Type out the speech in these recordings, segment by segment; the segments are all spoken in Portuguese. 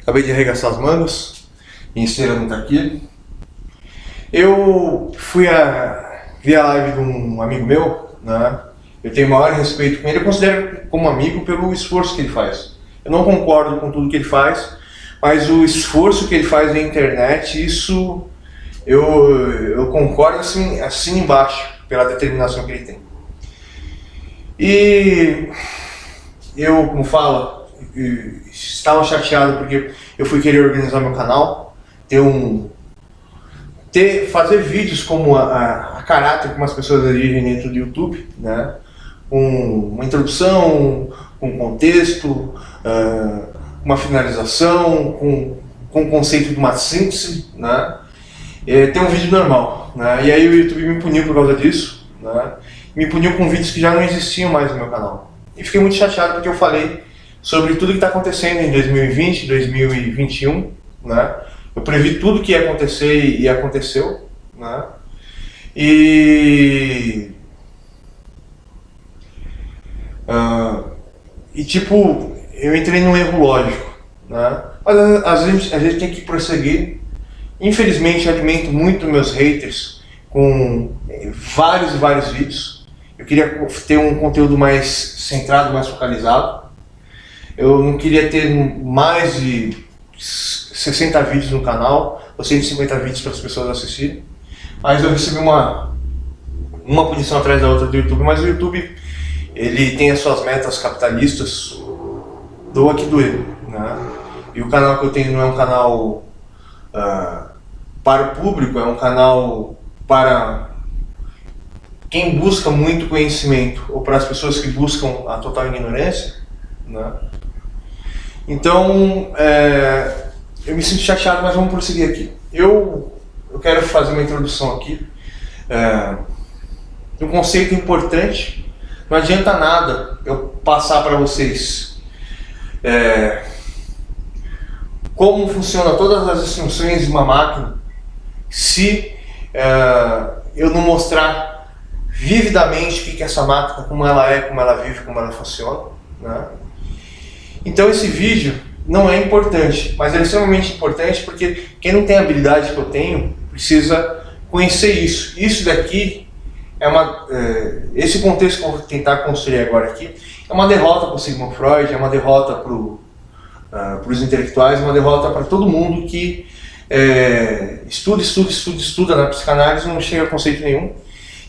Acabei de arregaçar as mangas, minha esteira não tá aqui. Eu fui ver a live de um amigo meu, né? Eu tenho maior respeito com ele, eu considero como amigo pelo esforço que ele faz. Eu não concordo com tudo que ele faz, mas o esforço que ele faz na internet, isso eu concordo assim embaixo, pela determinação que ele tem. E eu, como fala, estava chateado porque eu fui querer organizar meu canal, fazer vídeos como a caráter como as pessoas agem dentro do YouTube, né? Com uma introdução, com contexto, uma finalização, com o conceito de uma síntese, né? Tem um vídeo normal, né? E aí o YouTube me puniu por causa disso, né? Me puniu com vídeos que já não existiam mais no meu canal. E fiquei muito chateado porque eu falei sobre tudo que está acontecendo em 2020, 2021, né? Eu previ tudo que ia acontecer e aconteceu, né? Tipo, eu entrei num erro lógico, né? Mas às vezes a gente tem que prosseguir. Infelizmente, eu alimento muito meus haters com vários vídeos. Eu queria ter um conteúdo mais centrado, mais focalizado. Eu não queria ter mais de 60 vídeos no canal, ou 150 vídeos para as pessoas assistirem. Mas eu recebi uma punição atrás da outra do YouTube, mas o YouTube, ele tem as suas metas capitalistas, doa que doer, né? E o canal que eu tenho não é um canal para o público, é um canal para quem busca muito conhecimento, ou para as pessoas que buscam a total ignorância, né? Então, eu me sinto chateado, mas vamos prosseguir aqui. Eu quero fazer uma introdução aqui de um conceito importante. Não adianta nada eu passar para vocês como funciona todas as instruções de uma máquina se eu não mostrar vividamente o que é essa máquina, como ela é, como ela vive, como ela funciona, né? Então esse vídeo não é importante, mas ele é extremamente importante porque quem não tem a habilidade que eu tenho precisa conhecer isso. Isso daqui esse contexto que eu vou tentar construir agora aqui é uma derrota para o Sigmund Freud, é uma derrota para os intelectuais, é uma derrota para todo mundo que estuda na psicanálise, não chega a conceito nenhum.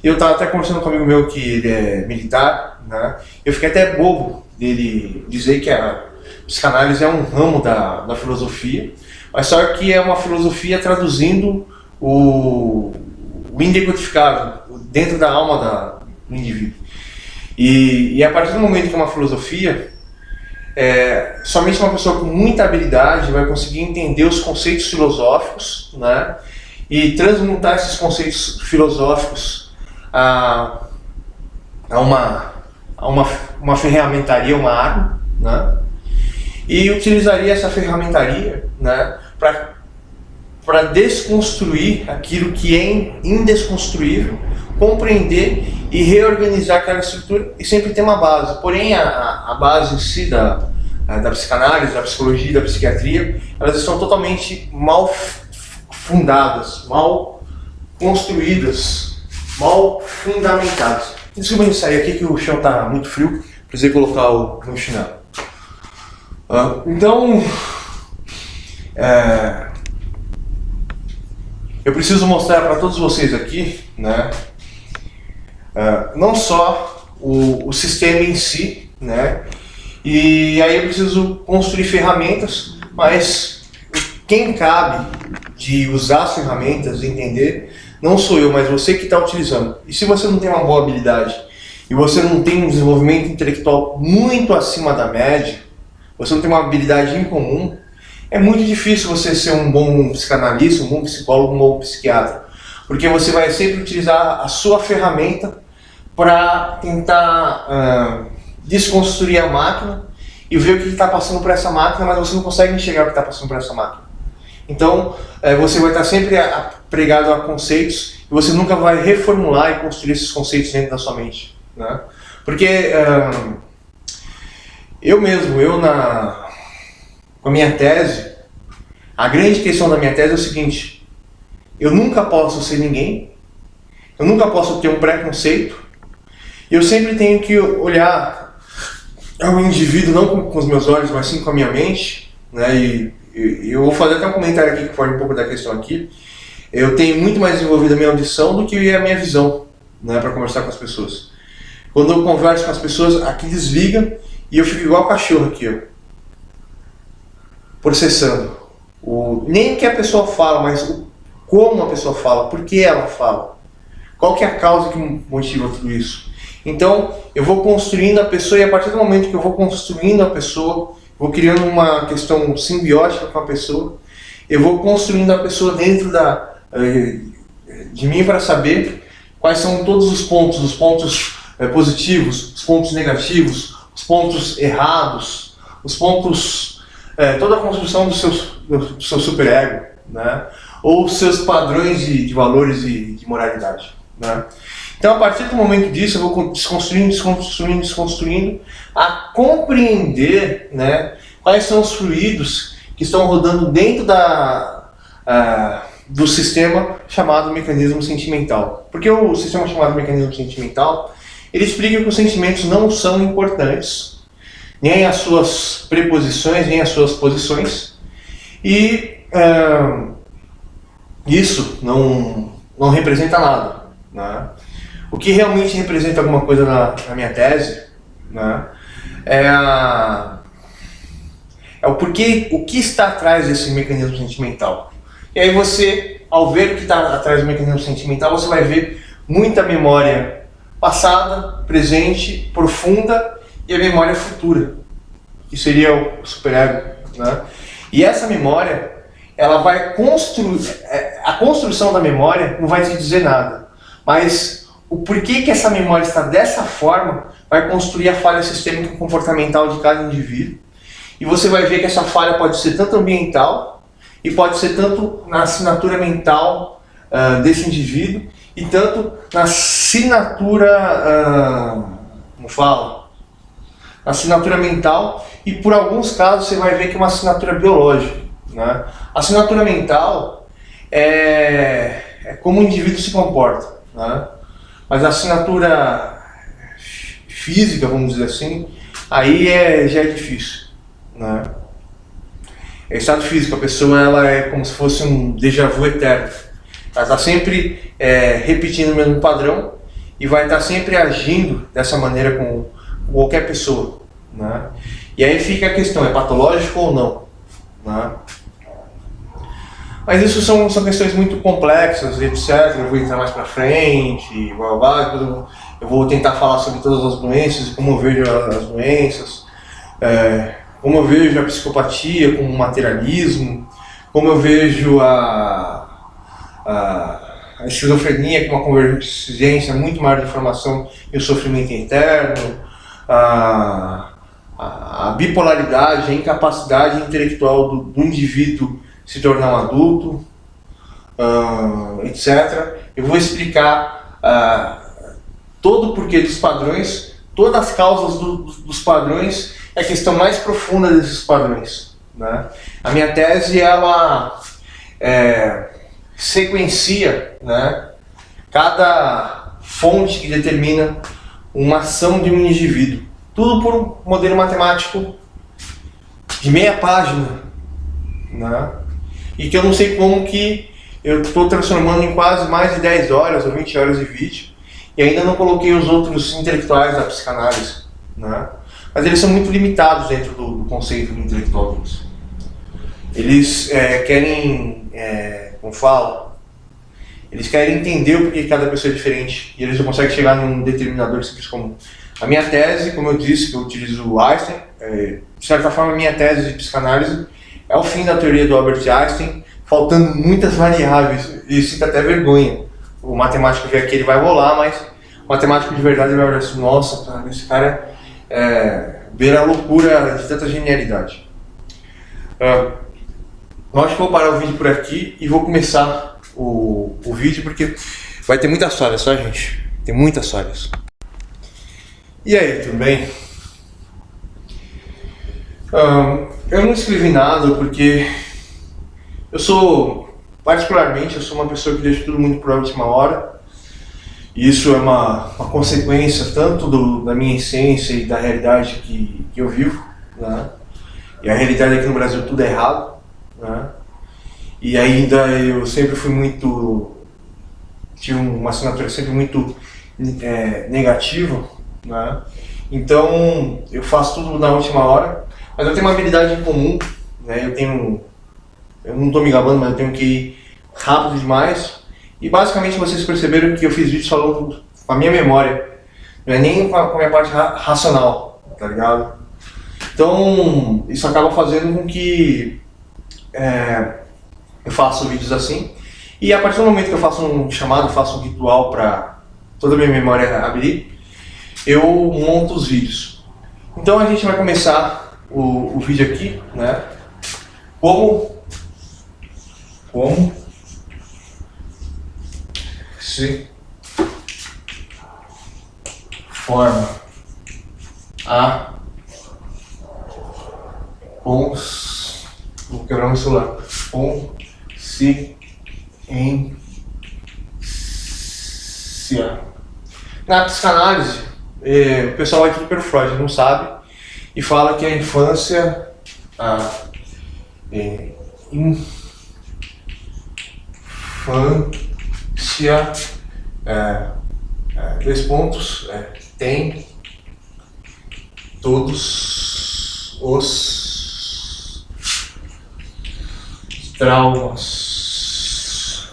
Eu estava até conversando com um amigo meu que ele é militar, né? Eu fiquei até bobo dele dizer que a psicanálise é um ramo da filosofia, mas só que é uma filosofia traduzindo o indecodificável dentro da alma do indivíduo. E a partir do momento que é uma filosofia, somente uma pessoa com muita habilidade vai conseguir entender os conceitos filosóficos, né? E transmutar esses conceitos filosóficos a uma ferramentaria, uma arma, né? E utilizaria essa ferramentaria, né, para desconstruir aquilo que é indesconstruível, compreender e reorganizar aquela estrutura e sempre ter uma base. Porém, a base em si da psicanálise, da psicologia, da psiquiatria, elas estão totalmente mal fundadas, mal construídas, mal fundamentadas. Desculpa eu sair aqui que o chão está muito frio, precisei colocar o meu chinelo. Então, eu preciso mostrar para todos vocês aqui, né, não só o sistema em si, né, e aí eu preciso construir ferramentas, mas quem cabe de usar as ferramentas e entender não sou eu, mas você que está utilizando. E se você não tem uma boa habilidade e você não tem um desenvolvimento intelectual muito acima da média, você não tem uma habilidade incomum, é muito difícil você ser um bom psicanalista, um bom psicólogo, um bom psiquiatra. Porque você vai sempre utilizar a sua ferramenta para tentar desconstruir a máquina e ver o que está passando por essa máquina, mas você não consegue enxergar o que está passando por essa máquina. Então, você vai estar sempre pregado a conceitos e você nunca vai reformular e construir esses conceitos dentro da sua mente, né? Porque com a minha tese, A grande questão da minha tese é o seguinte: eu nunca posso ser ninguém, eu nunca posso ter um preconceito, eu sempre tenho que olhar ao indivíduo não com os meus olhos, mas sim com a minha mente, né? E eu vou fazer até um comentário aqui que foge um pouco da questão aqui. Eu tenho muito mais desenvolvido a minha audição do que a minha visão, né, para conversar com as pessoas. Quando eu converso com as pessoas, aqui desliga e eu fico igual cachorro aqui, ó, processando. Nem o que a pessoa fala, mas como a pessoa fala, por que ela fala, qual que é a causa que motiva tudo isso. Então, eu vou construindo a pessoa e a partir do momento que eu vou construindo a pessoa, vou criando uma questão simbiótica com a pessoa, eu vou construindo a pessoa dentro de mim para saber quais são todos os pontos positivos, os pontos negativos, os pontos errados, os pontos, toda a construção do seu superego, né? Ou os seus padrões de valores e de moralidade, né? Então, a partir do momento disso, eu vou desconstruindo, a compreender, né, quais são os fluidos que estão rodando dentro do sistema chamado mecanismo sentimental. Porque o sistema chamado mecanismo sentimental, ele explica que os sentimentos não são importantes, nem as suas preposições, nem as suas posições, e isso não representa nada, né? O que realmente representa alguma coisa na minha tese, né, é o porquê, o que está atrás desse mecanismo sentimental. E aí você, ao ver o que está atrás do mecanismo sentimental, você vai ver muita memória passada, presente, profunda e a memória futura, que seria o superego, né? E essa memória, ela vai construir, a construção da memória não vai te dizer nada, mas o porquê que essa memória está dessa forma vai construir a falha sistêmica comportamental de cada indivíduo. E você vai ver que essa falha pode ser tanto ambiental e pode ser tanto na assinatura mental desse indivíduo e tanto na assinatura, na assinatura mental, e por alguns casos você vai ver que é uma assinatura biológica, né? A assinatura mental é como o indivíduo se comporta, né? Mas a assinatura física, vamos dizer assim, aí já é difícil, né? É estado físico, a pessoa ela é como se fosse um déjà vu eterno. Ela está sempre repetindo o mesmo padrão e vai estar sempre agindo dessa maneira com qualquer pessoa, né? E aí fica a questão, é patológico ou não, né? Mas isso são questões muito complexas, etc. Eu vou entrar mais pra frente, blá, blá, blá. Eu vou tentar falar sobre todas as doenças e como eu vejo as doenças, como eu vejo a psicopatia como materialismo, como eu vejo a esquizofrenia com uma convergência muito maior de informação e o sofrimento interno, a bipolaridade, a incapacidade intelectual do indivíduo se tornar um adulto, etc. Eu vou explicar todo o porquê dos padrões, todas as causas dos padrões, é a questão mais profunda desses padrões, né? A minha tese, ela sequencia, né, cada fonte que determina uma ação de um indivíduo. Tudo por um modelo matemático de meia página, né? E que eu não sei como que eu estou transformando em quase mais de 10 horas ou 20 horas de vídeo e ainda não coloquei os outros intelectuais da psicanálise, né? Mas eles são muito limitados dentro do conceito do intelectual deles. Eles querem, como fala, eles querem entender o porquê cada pessoa é diferente e eles não conseguem chegar num determinador simples comum. A minha tese, como eu disse, que eu utilizo o Einstein, de certa forma a minha tese de psicanálise é o fim da teoria do Albert Einstein, faltando muitas variáveis, e sinto até vergonha. O matemático vê aqui, ele vai rolar, mas o matemático de verdade ele vai olhar assim, nossa, cara, esse cara beira a loucura de tanta genialidade. Eu acho que vou parar o vídeo por aqui e vou começar o vídeo, porque vai ter muitas falhas, tá, gente? Tem muitas falhas. E aí, tudo bem? Eu não escrevi nada porque particularmente, eu sou uma pessoa que deixa tudo muito para a última hora. E isso é uma consequência tanto da minha essência e da realidade que eu vivo, né? E a realidade aqui no Brasil tudo é errado, né? E ainda eu sempre fui tive uma assinatura sempre muito negativa, né? Então eu faço tudo na última hora, mas eu tenho uma habilidade em comum, né? Eu não estou me gabando, mas eu tenho que ir rápido demais. E basicamente vocês perceberam que eu fiz vídeos falando com a minha memória, não é nem com a minha parte racional, tá ligado? Então isso acaba fazendo com que eu faço vídeos assim, e a partir do momento que eu faço um chamado, faço um ritual para toda a minha memória abrir, eu monto os vídeos. Então a gente vai começar o vídeo aqui, né? Como se forma a vou quebrar meu celular. Consciência. Na psicanálise, o pessoal vai tudo pelo Freud, não sabe, e fala que a infância, dois pontos, tem todos os traumas.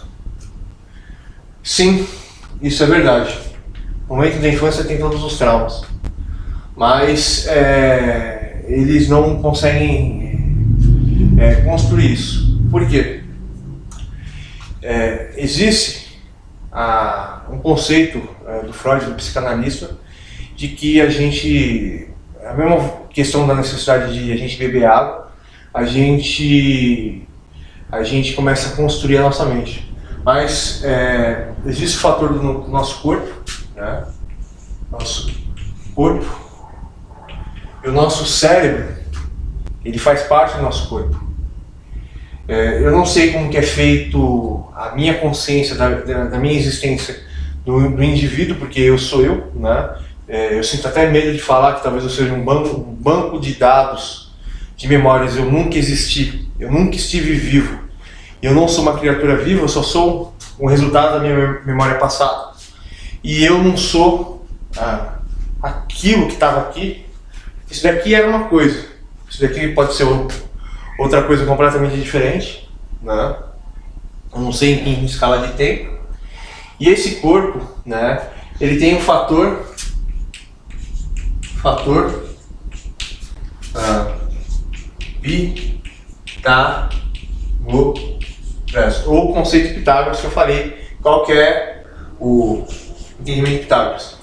Sim, isso é verdade. No momento da infância tem todos os traumas, mas eles não conseguem construir isso. Por quê? Existe um conceito do Freud, do psicanalista, de que a mesma questão da necessidade de a gente beber água, a gente começa a construir a nossa mente. Mas existe o fator do nosso corpo, né? Nosso corpo e o nosso cérebro, ele faz parte do nosso corpo. Eu não sei como que é feito a minha consciência da minha existência do indivíduo, porque eu sou eu, né? Eu sinto até medo de falar que talvez eu seja um banco de dados, de memórias. Eu nunca existi, eu nunca estive vivo. Eu não sou uma criatura viva, eu só sou um resultado da minha memória passada. E eu não sou aquilo que estava aqui. Isso daqui era uma coisa, isso daqui pode ser outra coisa completamente diferente, né? Eu não sei em escala de tempo. E esse corpo, né, ele tem um fator Pitágoras, ou o conceito de Pitágoras que eu falei, qual que é o entendimento de Pitágoras.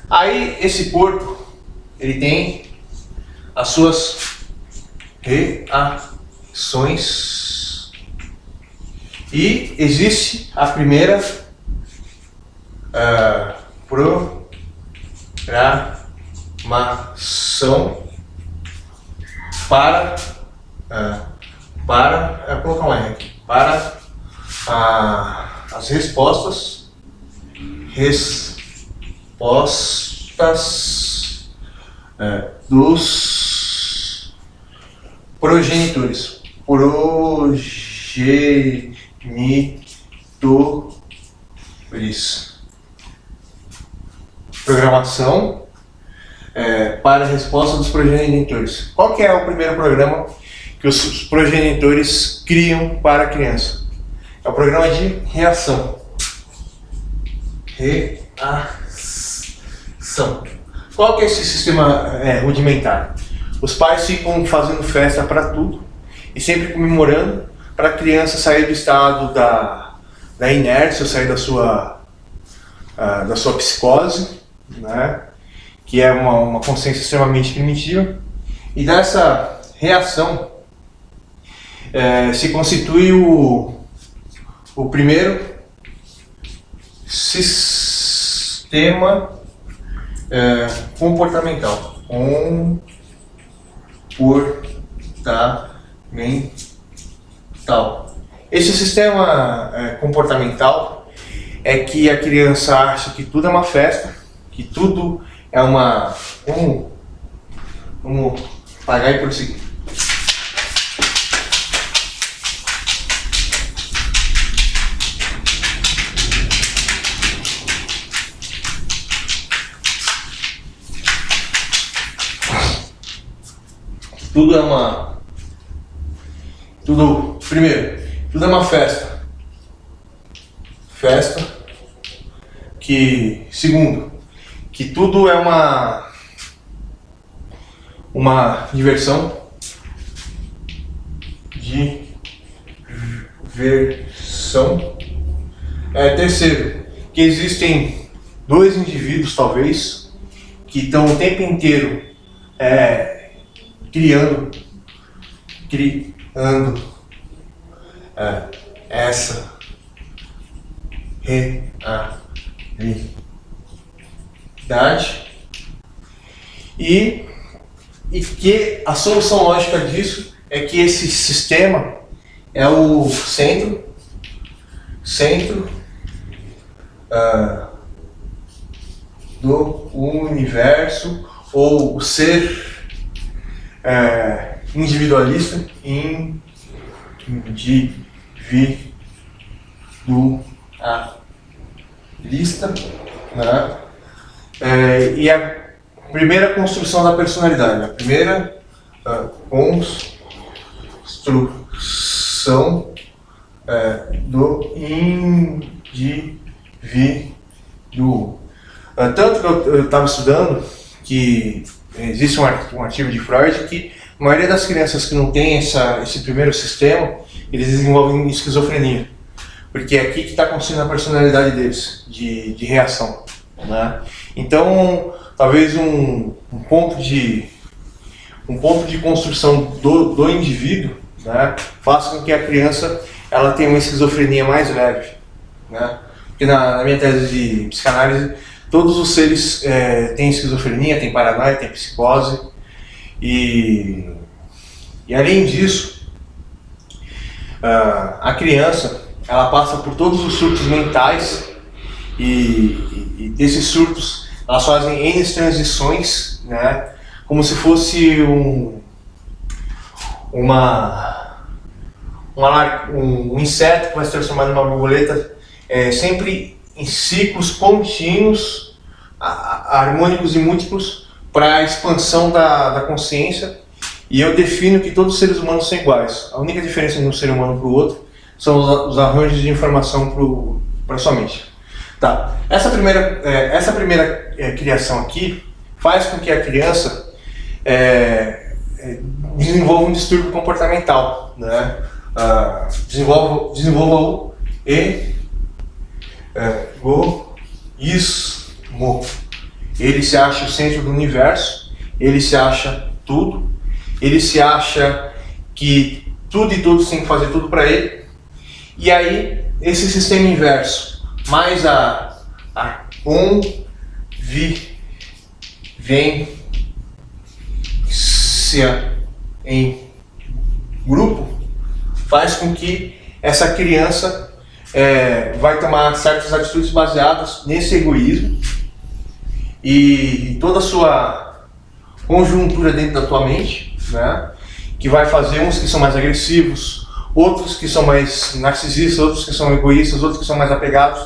Aí esse corpo, ele tem as suas reações e existe a primeira programação para colocar um R aqui, para as respostas dos progenitores. Programação para a resposta dos progenitores. Qual que é o primeiro programa que os progenitores criam para a criança? É o programa de reação. Qual que é esse sistema rudimentar? Os pais ficam fazendo festa para tudo e sempre comemorando para a criança sair do estado da inércia, sair da sua psicose, né? Que é uma consciência extremamente primitiva. E dessa reação se constitui o primeiro sistema comportamental. tal. Esse sistema comportamental é que a criança acha que tudo é uma festa, que tudo é uma... Vamos pagar e prosseguir. Tudo é uma... Primeiro, tudo é uma festa. Festa. Segundo, que tudo é uma diversão. Terceiro, que existem dois indivíduos, talvez, que estão o tempo inteiro criando essa realidade e que a solução lógica disso é que esse sistema é o centro do universo, ou o ser individualista, né? E a primeira construção da personalidade, a primeira construção do indivíduo. Tanto que eu estava estudando que existe um artigo de Freud que a maioria das crianças que não tem esse primeiro sistema, eles desenvolvem esquizofrenia. Porque é aqui que está acontecendo a personalidade deles, de reação, né? Então, talvez um ponto de construção do indivíduo, né, faça com que a criança ela tenha uma esquizofrenia mais leve, né? Porque na minha tese de psicanálise, todos os seres têm esquizofrenia, têm paranoia, têm psicose, e além disso, a criança ela passa por todos os surtos mentais, e desses surtos elas fazem N transições, né, como se fosse um inseto que vai se transformar numa borboleta, sempre em ciclos contínuos, harmônicos e múltiplos, para a expansão da consciência. E eu defino que todos os seres humanos são iguais. A única diferença de um ser humano para o outro são os arranjos de informação para sua mente. Tá. Essa primeira criação aqui faz com que a criança desenvolva um distúrbio comportamental, né? Desenvolva o egoísmo. Ele se acha o centro do universo, ele se acha tudo, ele se acha que tudo e todos têm que fazer tudo para ele. E aí, esse sistema inverso, mais a convivência em grupo, faz com que essa criança vai tomar certas atitudes baseadas nesse egoísmo, e toda a sua conjuntura dentro da tua mente, né, que vai fazer uns que são mais agressivos, outros que são mais narcisistas, outros que são egoístas, outros que são mais apegados,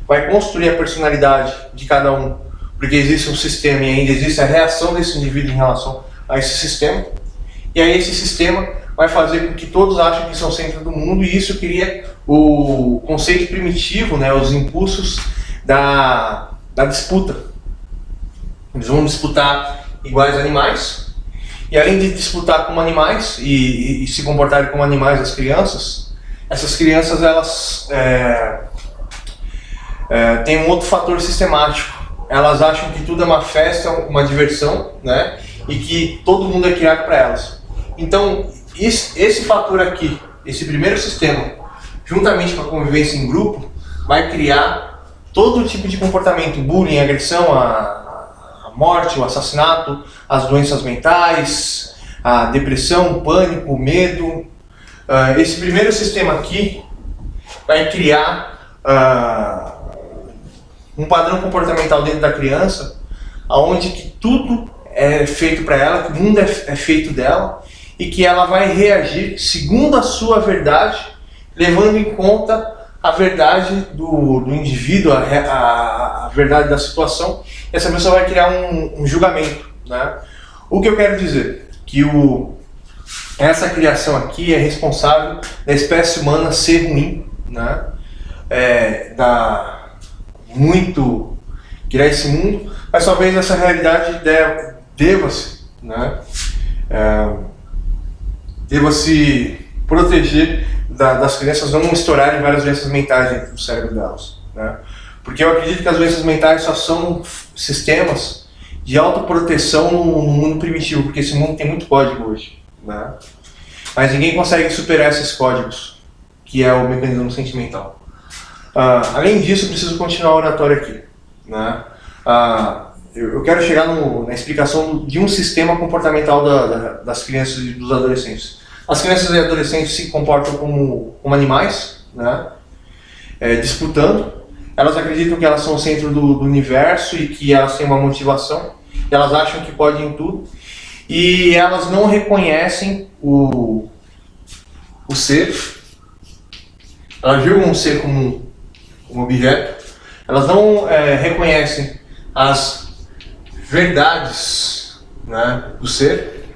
vai construir a personalidade de cada um, porque existe um sistema e ainda existe a reação desse indivíduo em relação a esse sistema, e aí esse sistema vai fazer com que todos achem que são o centro do mundo, e isso cria o conceito primitivo, né, os impulsos da disputa. Eles vão disputar iguais animais, e além de disputar como animais e se comportarem como animais as crianças, essas crianças elas têm um outro fator sistemático. Elas acham que tudo é uma festa, uma diversão, né, e que todo mundo é criado para elas. Então, esse fator aqui, esse primeiro sistema, juntamente com a convivência em grupo, vai criar todo tipo de comportamento: bullying, agressão, a morte, o assassinato, as doenças mentais, a depressão, o pânico, o medo, esse primeiro sistema aqui vai criar um padrão comportamental dentro da criança, onde que tudo é feito para ela, que o mundo é feito dela, e que ela vai reagir segundo a sua verdade, levando em conta a verdade do indivíduo, a verdade da situação. Essa pessoa vai criar um julgamento, né? O que eu quero dizer? Que essa criação aqui é responsável da espécie humana ser ruim, né? Muito criar esse mundo, mas talvez essa realidade deva-se, né? Deva-se proteger das crianças não estourarem várias doenças mentais dentro do cérebro delas, né? Porque eu acredito que as doenças mentais só são sistemas de autoproteção no mundo primitivo, porque esse mundo tem muito código hoje, né? Mas ninguém consegue superar esses códigos, que é o mecanismo sentimental. Além disso, eu preciso continuar a oratória aqui, né? Eu quero chegar na explicação de um sistema comportamental das crianças e dos adolescentes. As crianças e adolescentes se comportam como animais, né? Disputando. Elas acreditam que elas são o centro do universo e que elas têm uma motivação. Elas acham que podem tudo. E elas não reconhecem o ser. Elas julgam o ser como um objeto. Elas não reconhecem as verdades, né, do ser.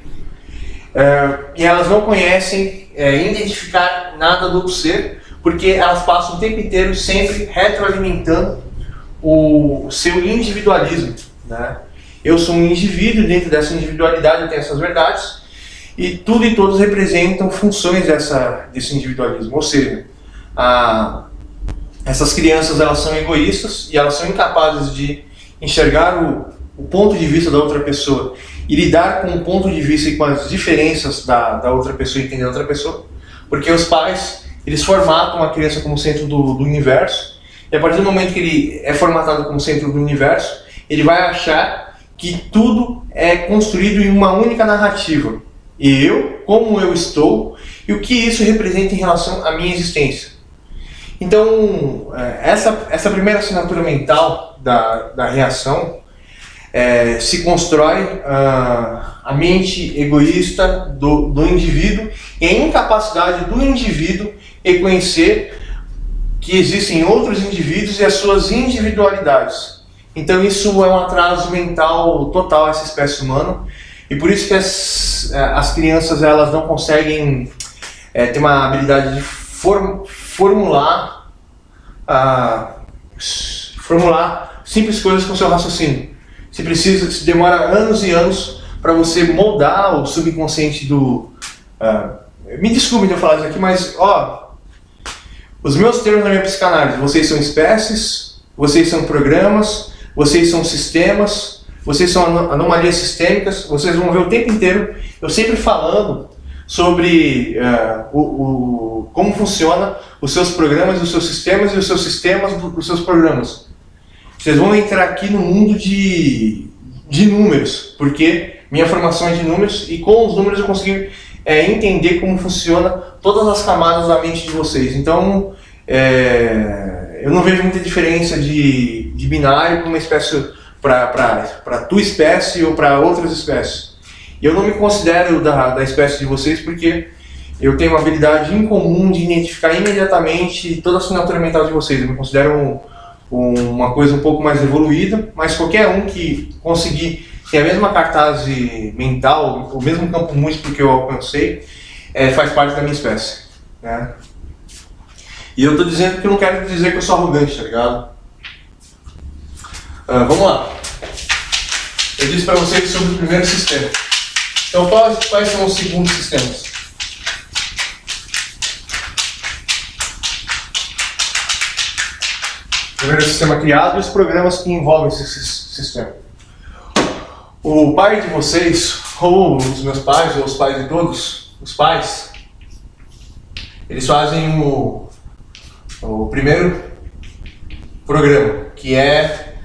E elas não conhecem identificar nada do ser, porque elas passam o tempo inteiro sempre retroalimentando o seu individualismo, né? Eu sou um indivíduo, dentro dessa individualidade eu tenho essas verdades, e tudo e todos representam funções desse individualismo. Ou seja, essas crianças, elas são egoístas e elas são incapazes de enxergar o ponto de vista da outra pessoa e lidar com o ponto de vista e com as diferenças da outra pessoa e entender a outra pessoa, porque os pais, eles formatam a criança como centro do universo, e a partir do momento que ele é formatado como centro do universo, ele vai achar que tudo é construído em uma única narrativa. E eu, como eu estou, e o que isso representa em relação à minha existência. Então, essa primeira assinatura mental da reação se constrói a mente egoísta do indivíduo e a incapacidade do indivíduo reconhecer que existem outros indivíduos e as suas individualidades. Então isso é um atraso mental total a essa espécie humana, e por isso que as crianças, elas não conseguem ter uma habilidade de formular simples coisas com seu raciocínio. Se demora anos e anos para você moldar o subconsciente me desculpe de eu falar isso aqui, mas os meus termos na minha psicanálise: vocês são espécies, vocês são programas, vocês são sistemas, vocês são anomalias sistêmicas. Vocês vão ver o tempo inteiro eu sempre falando sobre como funciona os seus programas, os seus sistemas e os seus sistemas dos seus programas. Vocês vão entrar aqui no mundo de números, porque minha formação é de números, e com os números eu consegui entender como funciona todas as camadas da mente de vocês. Então, eu não vejo muita diferença de binário para uma espécie, para tua espécie ou para outras espécies. E eu não me considero da espécie de vocês, porque eu tenho uma habilidade incomum de identificar imediatamente toda a assinatura mental de vocês. Eu me considero uma coisa um pouco mais evoluída, mas qualquer um que conseguir ter a mesma cartaz mental, o mesmo campo múltiplo que eu alcancei, faz parte da minha espécie, né? E eu tô dizendo que eu não quero dizer que eu sou arrogante, tá ligado? Vamos lá. Eu disse para vocês sobre o primeiro sistema. Então, quais são os segundos sistemas? O primeiro sistema criado e os programas que envolvem esse sistema. O pai de vocês, ou os meus pais, ou os pais de todos, os pais, eles fazem o primeiro programa, que é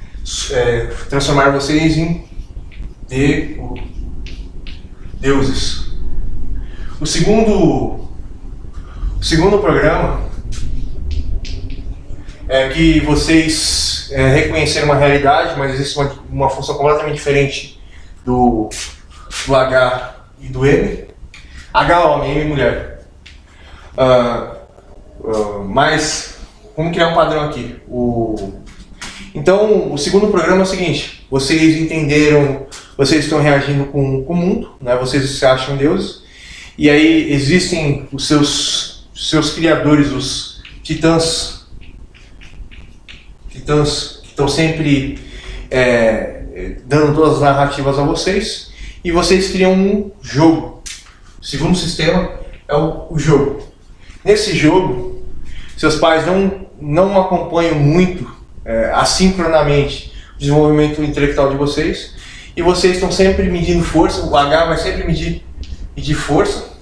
transformar vocês em deuses. O segundo O segundo programa é que vocês reconheceram uma realidade, mas existe uma função completamente diferente do H e do M. H homem, M mulher. Mas vamos criar um padrão aqui. Então, o segundo programa é o seguinte: vocês entenderam, vocês estão reagindo com o mundo, né? Vocês se acham deuses, e aí existem os seus criadores, os titãs que estão sempre dando todas as narrativas a vocês, e vocês criam um jogo. O segundo sistema é o jogo. Nesse jogo, seus pais não acompanham muito assincronamente o desenvolvimento intelectual de vocês, e vocês estão sempre medindo força. O H vai sempre medir força,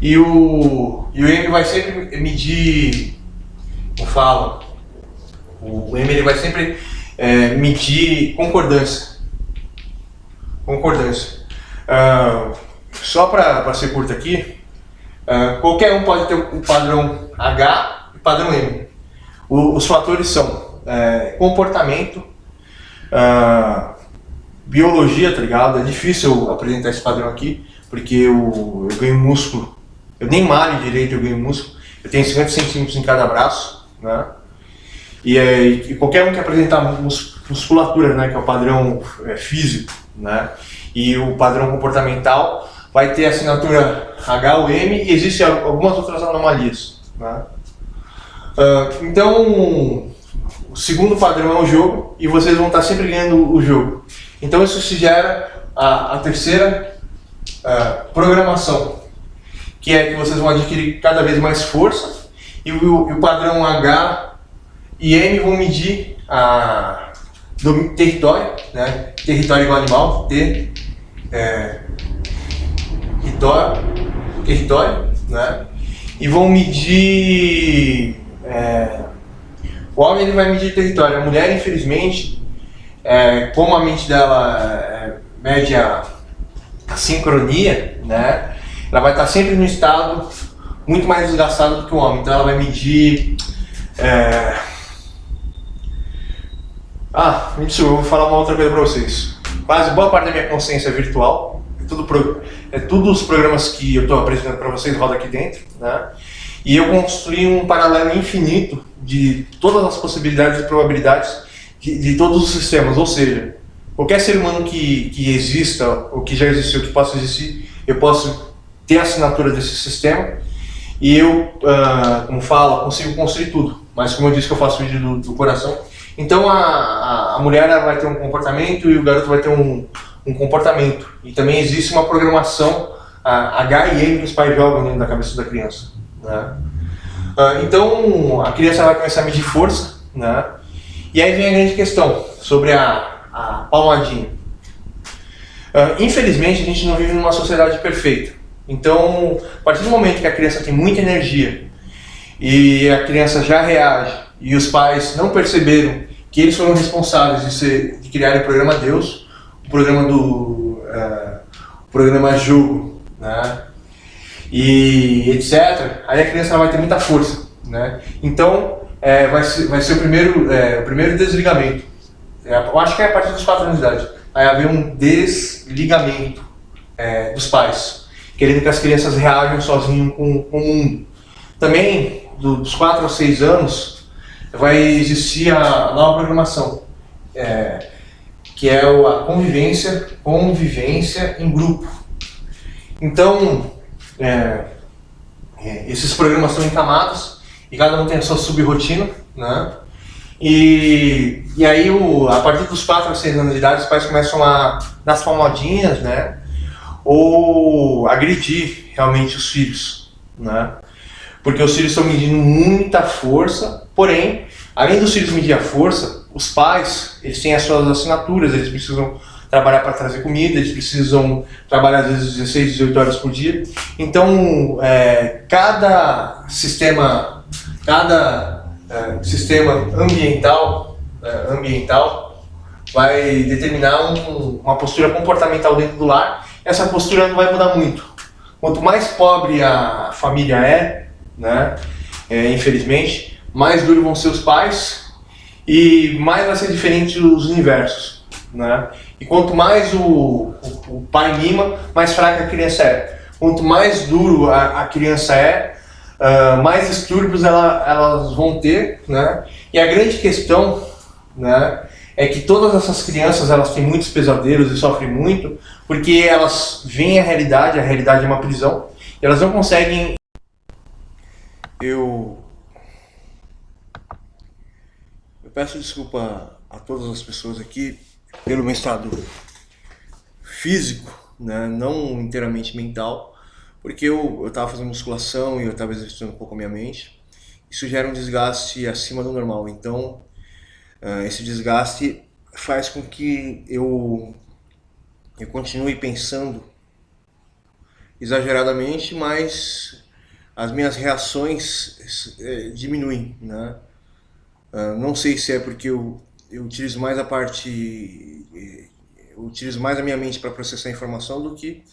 e o M vai sempre medir, como fala, o M ele vai sempre medir concordância. Só para ser curto aqui, qualquer um pode ter o padrão H e o padrão M. Os fatores são comportamento, biologia, tá ligado? É difícil eu apresentar esse padrão aqui, porque eu ganho músculo. Eu nem malho direito, eu ganho músculo. Eu tenho 50 centímetros em cada braço, né? E qualquer um que apresentar musculatura, né, que é o padrão físico, né, e o padrão comportamental, vai ter a assinatura H ou M, e existem algumas outras anomalias, né? Então, o segundo padrão é o jogo, e vocês vão estar sempre ganhando o jogo. Então isso se gera a terceira programação, que é que vocês vão adquirir cada vez mais força, e o padrão H e M vão medir do território, né? Território igual animal, território, né? E vão medir. O homem ele vai medir território. A mulher, infelizmente, como a mente dela mede a sincronia, né? Ela vai estar sempre no estado muito mais desgastado do que o homem. Então ela vai medir. Me desculpa, eu vou falar uma outra coisa para vocês. Quase boa parte da minha consciência é virtual. Tudo os programas que eu estou apresentando para vocês rodam aqui dentro, né? E eu construí um paralelo infinito de todas as possibilidades e probabilidades de todos os sistemas. Ou seja, qualquer ser humano que exista, ou que já existiu, que possa existir, eu posso ter a assinatura desse sistema. E eu, como fala, consigo construir tudo. Mas como eu disse que eu faço vídeo do coração. Então a mulher ela vai ter um comportamento e o garoto vai ter um comportamento. E também existe uma programação H e M que os pais jogam dentro da cabeça da criança, né? Então a criança vai começar a medir força, né? E aí vem a grande questão sobre a palmadinha. Infelizmente a gente não vive numa sociedade perfeita. Então a partir do momento que a criança tem muita energia e a criança já reage, e os pais não perceberam que eles foram responsáveis de criar o programa Deus, o programa jogo, né? E etc. Aí a criança vai ter muita força, né? Então vai ser o primeiro desligamento. Eu acho que é a partir dos 4 anos de idade. Vai haver um desligamento dos pais, querendo que as crianças reajam sozinhas com o mundo. Também dos 4 aos 6 anos vai existir a nova programação, que é a convivência em grupo. Então, esses programas estão em camadas e cada um tem a sua sub-rotina, né? E aí, a partir dos 4 a 6 anos de idade, os pais começam a dar as palmadinhas, né? Ou agredir realmente os filhos, né? Porque os filhos estão medindo muita força, porém, além dos filhos medir a força, os pais, eles têm as suas assinaturas, eles precisam trabalhar para trazer comida, eles precisam trabalhar às vezes 16, 18 horas por dia. Então, cada sistema ambiental vai determinar uma postura comportamental dentro do lar. Essa postura não vai mudar muito. quanto mais pobre a família é, né, infelizmente, mais duros vão ser os pais e mais vai ser diferente os universos, né? E quanto mais o pai mima, mais fraca a criança é. Quanto mais duro a criança é, mais distúrbios elas vão ter, né? E a grande questão, né, é que todas essas crianças elas têm muitos pesadelos e sofrem muito porque elas veem a realidade é uma prisão, e elas não conseguem. Eu peço desculpa a todas as pessoas aqui pelo meu estado físico, né, não inteiramente mental, porque eu estava fazendo musculação e eu estava exercitando um pouco a minha mente. Isso gera um desgaste acima do normal, então esse desgaste faz com que eu continue pensando exageradamente, mas as minhas reações diminuem, né? Não sei se é porque eu utilizo mais a parte, eu utilizo mais a minha mente para processar a informação do que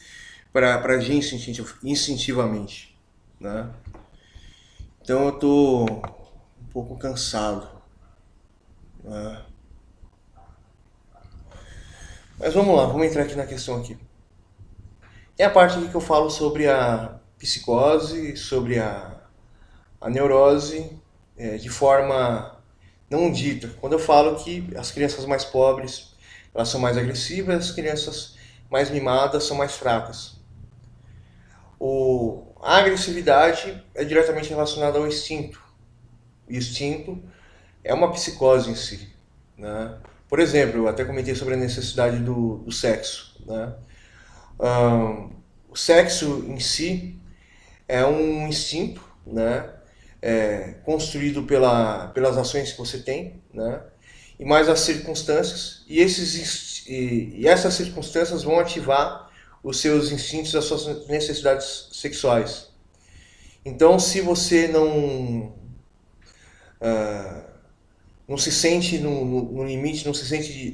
para agir instintivamente, né? Então eu tô um pouco cansado, né? Mas vamos lá, vamos entrar aqui na questão aqui. Tem a parte aqui que eu falo sobre a psicose, sobre a neurose, de forma não dita. Quando eu falo que as crianças mais pobres elas são mais agressivas, as crianças mais mimadas são mais fracas. A agressividade é diretamente relacionada ao instinto. O instinto é uma psicose em si, né? Por exemplo, eu até comentei sobre a necessidade do sexo, né? O sexo em si é um instinto, né? Construído pelas ações que você tem, né? E mais as circunstâncias, e essas circunstâncias vão ativar os seus instintos, as suas necessidades sexuais. Então, se você não se sente no limite, não se sente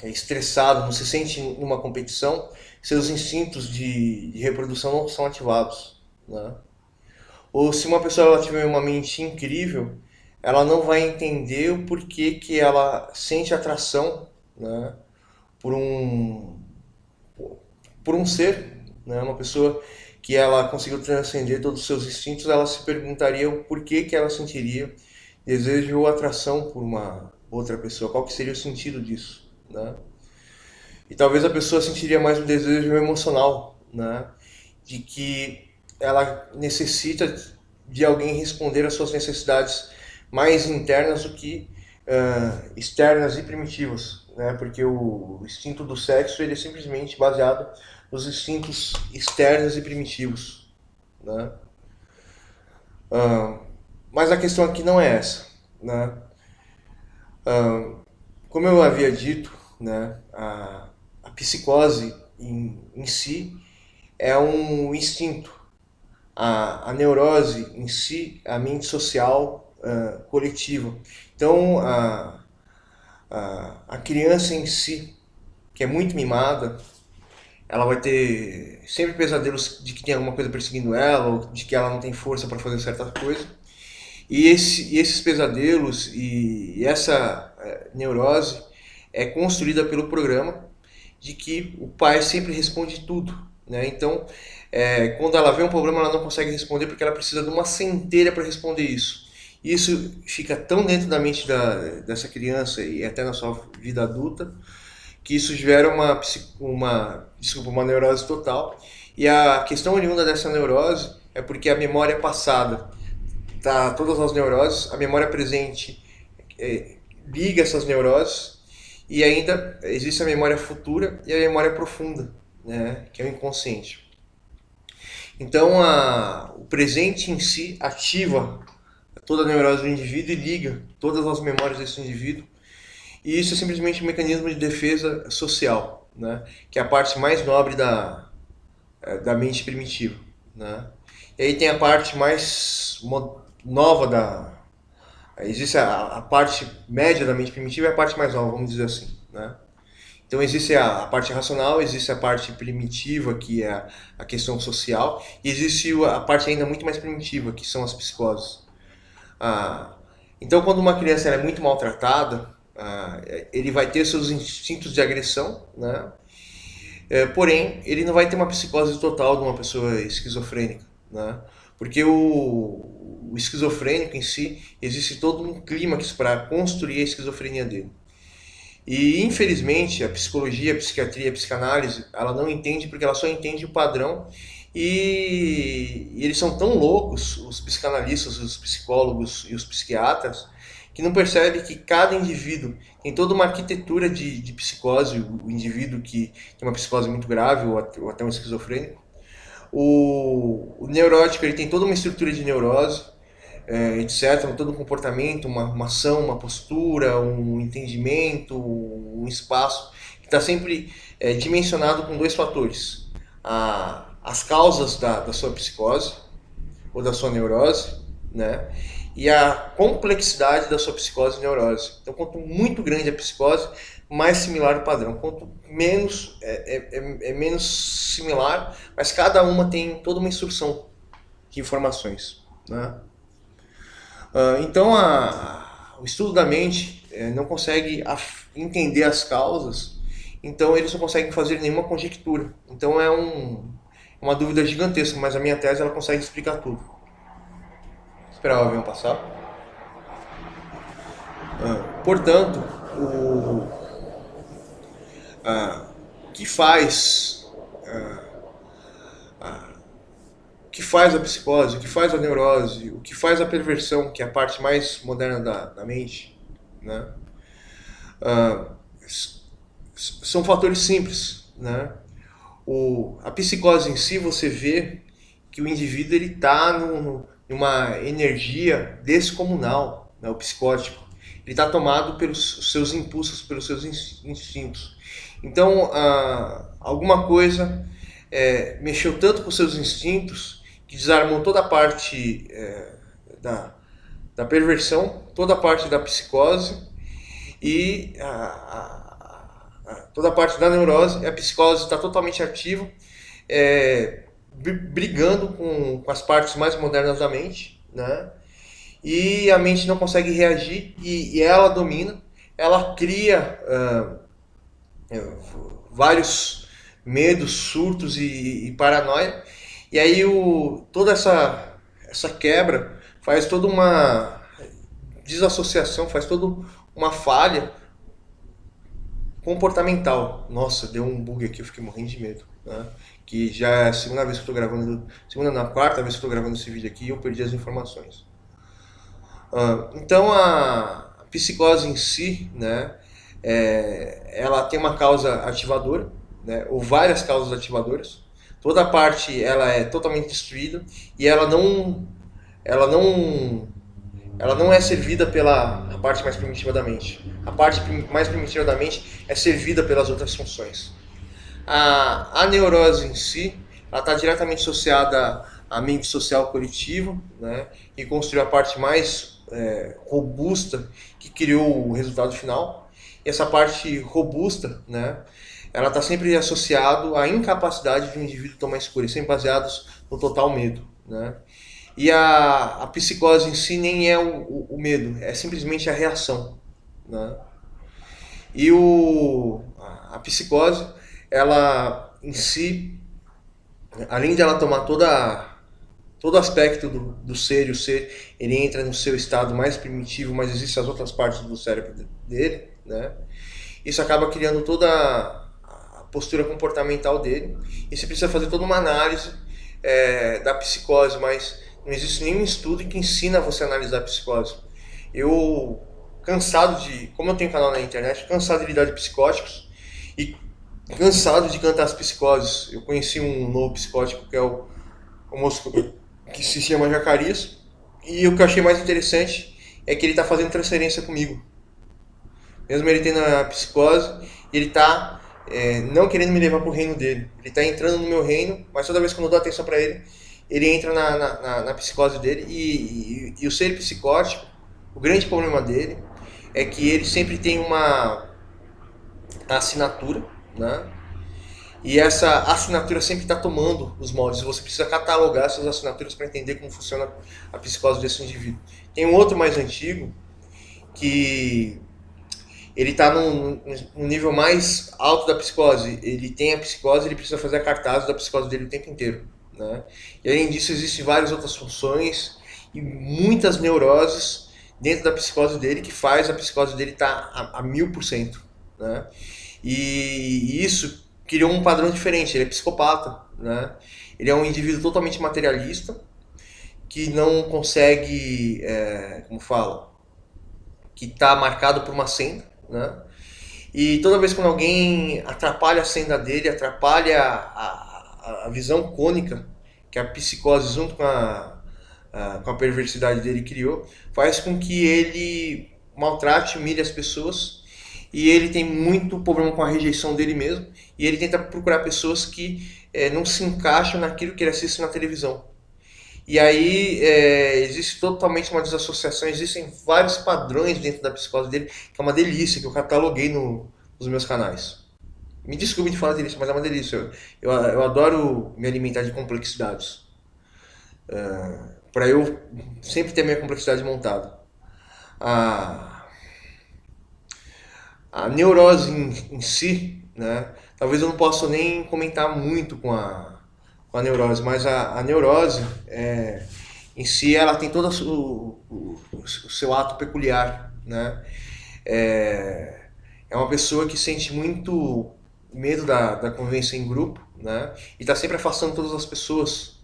estressado, não se sente numa competição, seus instintos de reprodução não são ativados, né? Ou se uma pessoa ela tiver uma mente incrível, ela não vai entender o porquê que ela sente atração, né, por um ser, né? Uma pessoa que ela conseguiu transcender todos os seus instintos, ela se perguntaria o porquê que ela sentiria desejo ou atração por uma outra pessoa, qual que seria o sentido disso, né? E talvez a pessoa sentiria mais um desejo emocional, né, de que ela necessita de alguém responder às suas necessidades mais internas do que externas e primitivas, né? Porque o instinto do sexo ele é simplesmente baseado nos instintos externos e primitivos, né? Mas a questão aqui não é essa, né? Como eu havia dito, né, a psicose em si é um instinto. A neurose em si é a mente social coletiva. Então, a criança em si, que é muito mimada, ela vai ter sempre pesadelos de que tem alguma coisa perseguindo ela, ou de que ela não tem força para fazer certa coisa. E esses pesadelos e essa neurose é construída pelo programa de que o pai sempre responde tudo, né? Então, quando ela vê um problema, ela não consegue responder porque ela precisa de uma centelha para responder isso. E isso fica tão dentro da mente dessa criança e até na sua vida adulta que isso gera uma neurose total. E a questão oriunda dessa neurose é porque a memória passada, todas as neuroses, a memória presente liga essas neuroses e ainda existe a memória futura e a memória profunda, né, que é o inconsciente. Então, o presente em si ativa toda a neurose do indivíduo e liga todas as memórias desse indivíduo. E isso é simplesmente um mecanismo de defesa social, né, que é a parte mais nobre da mente primitiva, né. E aí tem a parte mais nova existe a parte média da mente primitiva e a parte mais nova, vamos dizer assim, né? Então existe a parte racional, existe a parte primitiva, que é a questão social, e existe a parte ainda muito mais primitiva, que são as psicoses. Ah, então quando uma criança ela é muito maltratada, ele vai ter seus instintos de agressão, né? Porém, ele não vai ter uma psicose total de uma pessoa esquizofrênica, né? Porque o esquizofrênico em si, existe todo um clímax para construir a esquizofrenia dele. E infelizmente a psicologia, a psiquiatria, a psicanálise, ela não entende porque ela só entende o padrão e eles são tão loucos, os psicanalistas, os psicólogos e os psiquiatras, que não percebem que cada indivíduo tem toda uma arquitetura de psicose, o indivíduo que tem uma psicose muito grave ou até um esquizofrênico. O neurótico ele tem toda uma estrutura de neurose, etc. Todo um comportamento, uma ação, uma postura, um entendimento, um espaço que está sempre dimensionado com dois fatores: as causas da sua psicose ou da sua neurose, né? E a complexidade da sua psicose e neurose. Então, quanto muito grande a psicose, mais similar o padrão. Quanto menos, é menos similar, mas cada uma tem toda uma instrução de informações, né? Então, o estudo da mente não consegue entender as causas, então eles não conseguem fazer nenhuma conjectura. Então, uma dúvida gigantesca, mas a minha tese ela consegue explicar tudo. Esperar o avião passar. Portanto, o que faz o que faz a psicose, o que faz a neurose, o que faz a perversão, que é a parte mais moderna da mente, né? São fatores simples, né? A psicose em si, você vê que o indivíduo ele está numa energia descomunal, né? O psicótico. Ele está tomado pelos seus impulsos, pelos seus instintos. Então, alguma coisa mexeu tanto com os seus instintos que desarmou toda a parte da perversão, toda a parte da psicose e toda a parte da neurose. A psicose está totalmente ativa, brigando com as partes mais modernas da mente, né? E a mente não consegue reagir e ela domina, ela cria vários medos, surtos e paranoia. E aí toda essa quebra faz toda uma desassociação, faz toda uma falha comportamental. Nossa, deu um bug aqui, eu fiquei morrendo de medo, né? Que já é a segunda vez que eu tô gravando, quarta vez que eu tô gravando esse vídeo aqui e eu perdi as informações. Então a psicose em si, né, ela tem uma causa ativadora, né, ou várias causas ativadoras. Toda a parte ela é totalmente destruída e ela não é servida pela parte mais primitiva da mente. A parte mais primitiva da mente é servida pelas outras funções. A neurose em si, ela está diretamente associada à mente social coletiva, né, que construiu a parte mais robusta que criou o resultado final. E essa parte robusta, né, ela está sempre associada à incapacidade de um indivíduo tomar escolhas, sempre baseados no total medo, né? E a psicose em si nem é o medo, é simplesmente a reação, né? E a psicose, ela em si, além de ela tomar todo aspecto do ser, e o ser ele entra no seu estado mais primitivo, mas existem as outras partes do cérebro dele, né? Isso acaba criando toda a postura comportamental dele. E você precisa fazer toda uma análise da psicose, mas não existe nenhum estudo que ensina você a analisar a psicose. Eu, como eu tenho canal na internet, cansado de lidar de psicóticos e cansado de cantar as psicoses. Eu conheci um novo psicótico que é o moço que se chama Jacarias, e o que eu achei mais interessante é que ele está fazendo transferência comigo. Mesmo ele tendo a psicose, ele está não querendo me levar para o reino dele. Ele está entrando no meu reino, mas toda vez que eu não dou atenção para ele, ele entra na psicose dele. E o ser psicótico, o grande problema dele é que ele sempre tem a assinatura, né? E essa assinatura sempre está tomando os moldes. Você precisa catalogar essas assinaturas para entender como funciona a psicose desse indivíduo. Tem um outro mais antigo que ele está num nível mais alto da psicose. Ele tem a psicose, ele precisa fazer a cartaz da psicose dele o tempo inteiro, né? E além disso, existem várias outras funções e muitas neuroses dentro da psicose dele que faz a psicose dele estar a 1000%, né? E isso criou um padrão diferente. Ele é psicopata, né? Ele é um indivíduo totalmente materialista que não consegue, como fala, que está marcado por uma senda, né? E toda vez quando alguém atrapalha a senda dele, atrapalha a visão cônica que a psicose junto com a perversidade dele criou, faz com que ele maltrate, humilhe as pessoas, e ele tem muito problema com a rejeição dele mesmo, e ele tenta procurar pessoas que não se encaixam naquilo que ele assiste na televisão. E aí existe totalmente uma desassociação, existem vários padrões dentro da psicose dele, que é uma delícia, que eu cataloguei nos meus canais. Me desculpe de falar delícia, mas é uma delícia. Eu adoro me alimentar de complexidades. Para eu sempre ter minha complexidade montada. A, a neurose em si, né? Talvez eu não possa nem comentar muito com a neurose, mas a neurose em si ela tem todo o seu ato peculiar, né? É, é uma pessoa que sente muito medo da convivência em grupo, né? E está sempre afastando todas as pessoas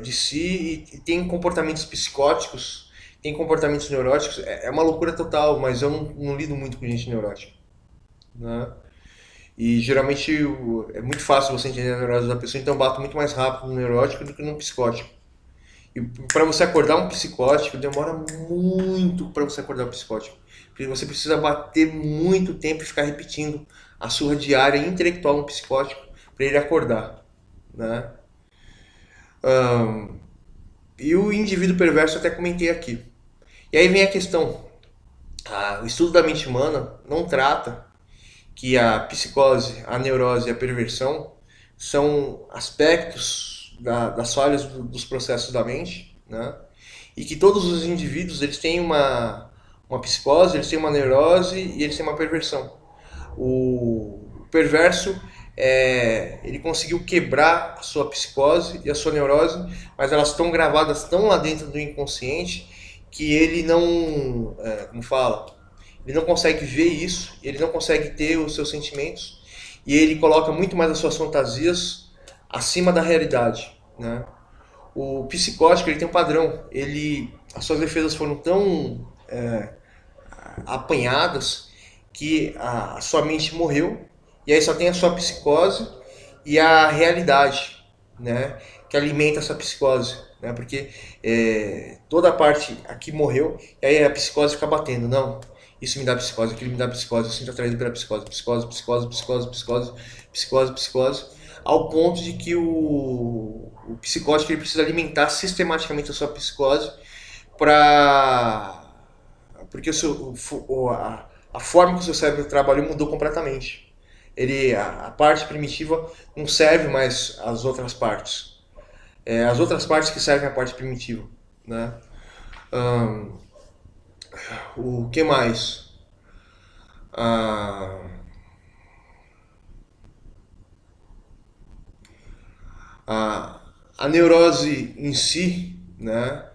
de si e tem comportamentos psicóticos, tem comportamentos neuróticos. É uma loucura total, mas eu não lido muito com gente neurótica, né? E geralmente é muito fácil você entender a neurose da pessoa, então eu bato muito mais rápido no neurótico do que no psicótico. E para você acordar um psicótico, demora muito para você acordar um psicótico. Porque você precisa bater muito tempo e ficar repetindo a surra diária intelectual no psicótico para ele acordar, né? Ahn, e o indivíduo perverso eu até comentei aqui. E aí vem a questão. O estudo da mente humana não trata que a psicose, a neurose e a perversão são aspectos das falhas dos processos da mente, né? E que todos os indivíduos eles têm uma psicose, eles têm uma neurose e eles têm uma perversão. O perverso ele conseguiu quebrar a sua psicose e a sua neurose, mas elas estão gravadas tão lá dentro do inconsciente que ele não, como fala, ele não consegue ver isso, ele não consegue ter os seus sentimentos e ele coloca muito mais as suas fantasias acima da realidade, né? O psicótico ele tem um padrão, as suas defesas foram tão apanhadas que a sua mente morreu e aí só tem a sua psicose e a realidade, né, que alimenta essa psicose, né, porque toda a parte aqui morreu e aí a psicose fica batendo, não, isso me dá psicose, aquilo me dá psicose, eu sinto atraído pela psicose, psicose, psicose, psicose, psicose, psicose, psicose, ao ponto de que o psicótico ele precisa alimentar sistematicamente a sua psicose para porque a forma que o seu cérebro trabalhou mudou completamente. A parte primitiva não serve mais às outras partes. As outras partes que servem à parte primitiva, né? Ahn, o que mais? Ah, a, a neurose em si, né?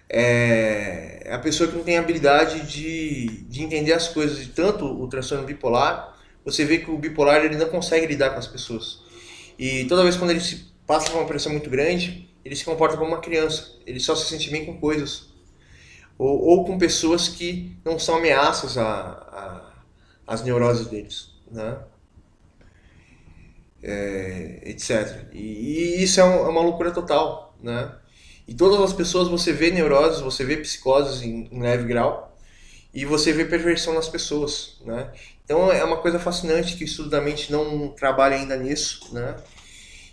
É a pessoa que não tem habilidade de entender as coisas. E tanto o transtorno bipolar, você vê que o bipolar ele não consegue lidar com as pessoas. E toda vez quando ele se passa por uma pressão muito grande, ele se comporta como uma criança. Ele só se sente bem com coisas. Ou com pessoas que não são ameaças às neuroses deles, né? Etc. E isso é uma loucura total, né? E todas as pessoas você vê neuroses, você vê psicoses em leve grau e você vê perversão nas pessoas, né? Então é uma coisa fascinante que o estudo da mente não trabalha ainda nisso, né?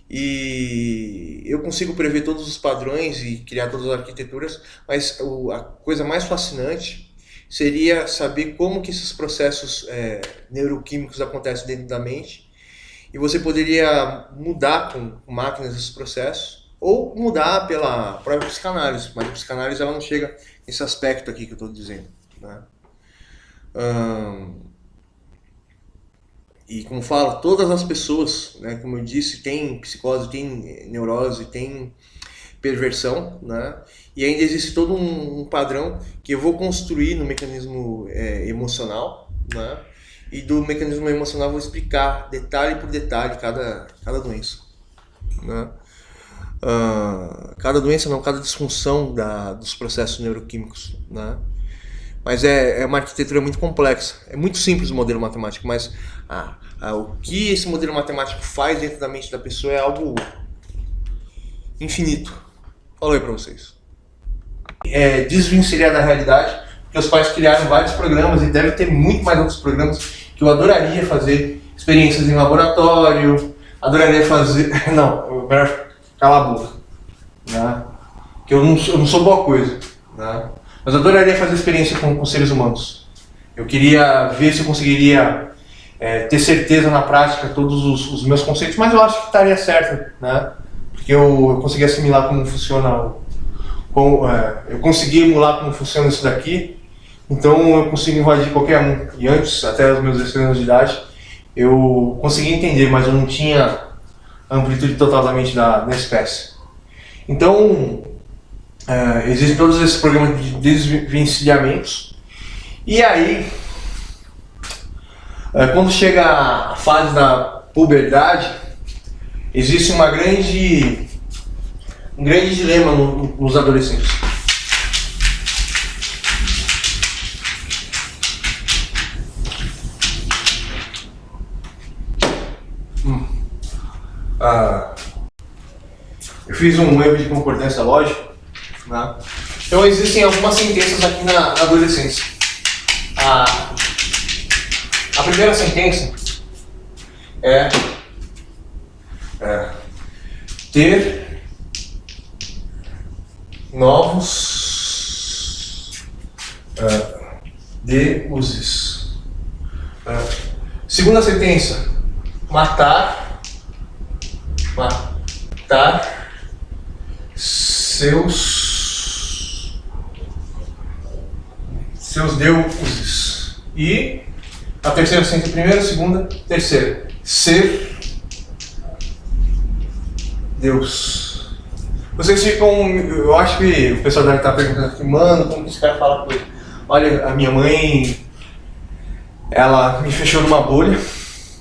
E eu consigo prever todos os padrões e criar todas as arquiteturas, mas a coisa mais fascinante seria saber como que esses processos neuroquímicos acontecem dentro da mente, e você poderia mudar com máquinas esses processos, ou mudar pela própria psicanálise, mas a psicanálise ela não chega nesse aspecto aqui que eu estou dizendo, né? E como falo, todas as pessoas, né, como eu disse, tem psicose, tem neurose, tem perversão, né? E ainda existe todo um padrão que eu vou construir no mecanismo emocional, né? E do mecanismo emocional eu vou explicar detalhe por detalhe cada doença, né? Cada doença não, cada disfunção dos processos neuroquímicos, né? Mas é uma arquitetura muito complexa. É muito simples o modelo matemático, mas o que esse modelo matemático faz dentro da mente da pessoa é algo infinito. Falei para vocês. Desvencilhar da realidade, porque os pais criaram vários programas e deve ter muito mais outros programas que eu adoraria fazer. Experiências em laboratório, adoraria fazer... Não, eu quero calar a boca, né? Que eu não sou boa coisa, né? Mas eu adoraria fazer experiência com seres humanos. Eu queria ver se eu conseguiria ter certeza na prática todos os meus conceitos, mas eu acho que estaria certo, né? Porque eu consegui assimilar como funciona, eu consegui emular como funciona isso daqui, então eu consigo invadir qualquer um. E antes, até os meus 16 anos de idade, eu consegui entender, mas eu não tinha a amplitude total da mente da espécie. Então, existem todos esses programas de desvencilhamentos. E aí, quando chega a fase da puberdade, existe um grande dilema nos adolescentes. Eu fiz um erro de concordância lógica, né? Então existem algumas sentenças aqui na adolescência. A primeira sentença é ter novos deuses. Segunda sentença, matar seus deuses. E a terceira sentença, primeira, segunda, terceira, ser Deus. Vocês ficam, eu acho que o pessoal deve estar perguntando aqui, mano, como que esse cara fala com ele? Olha, a minha mãe, ela me fechou numa bolha.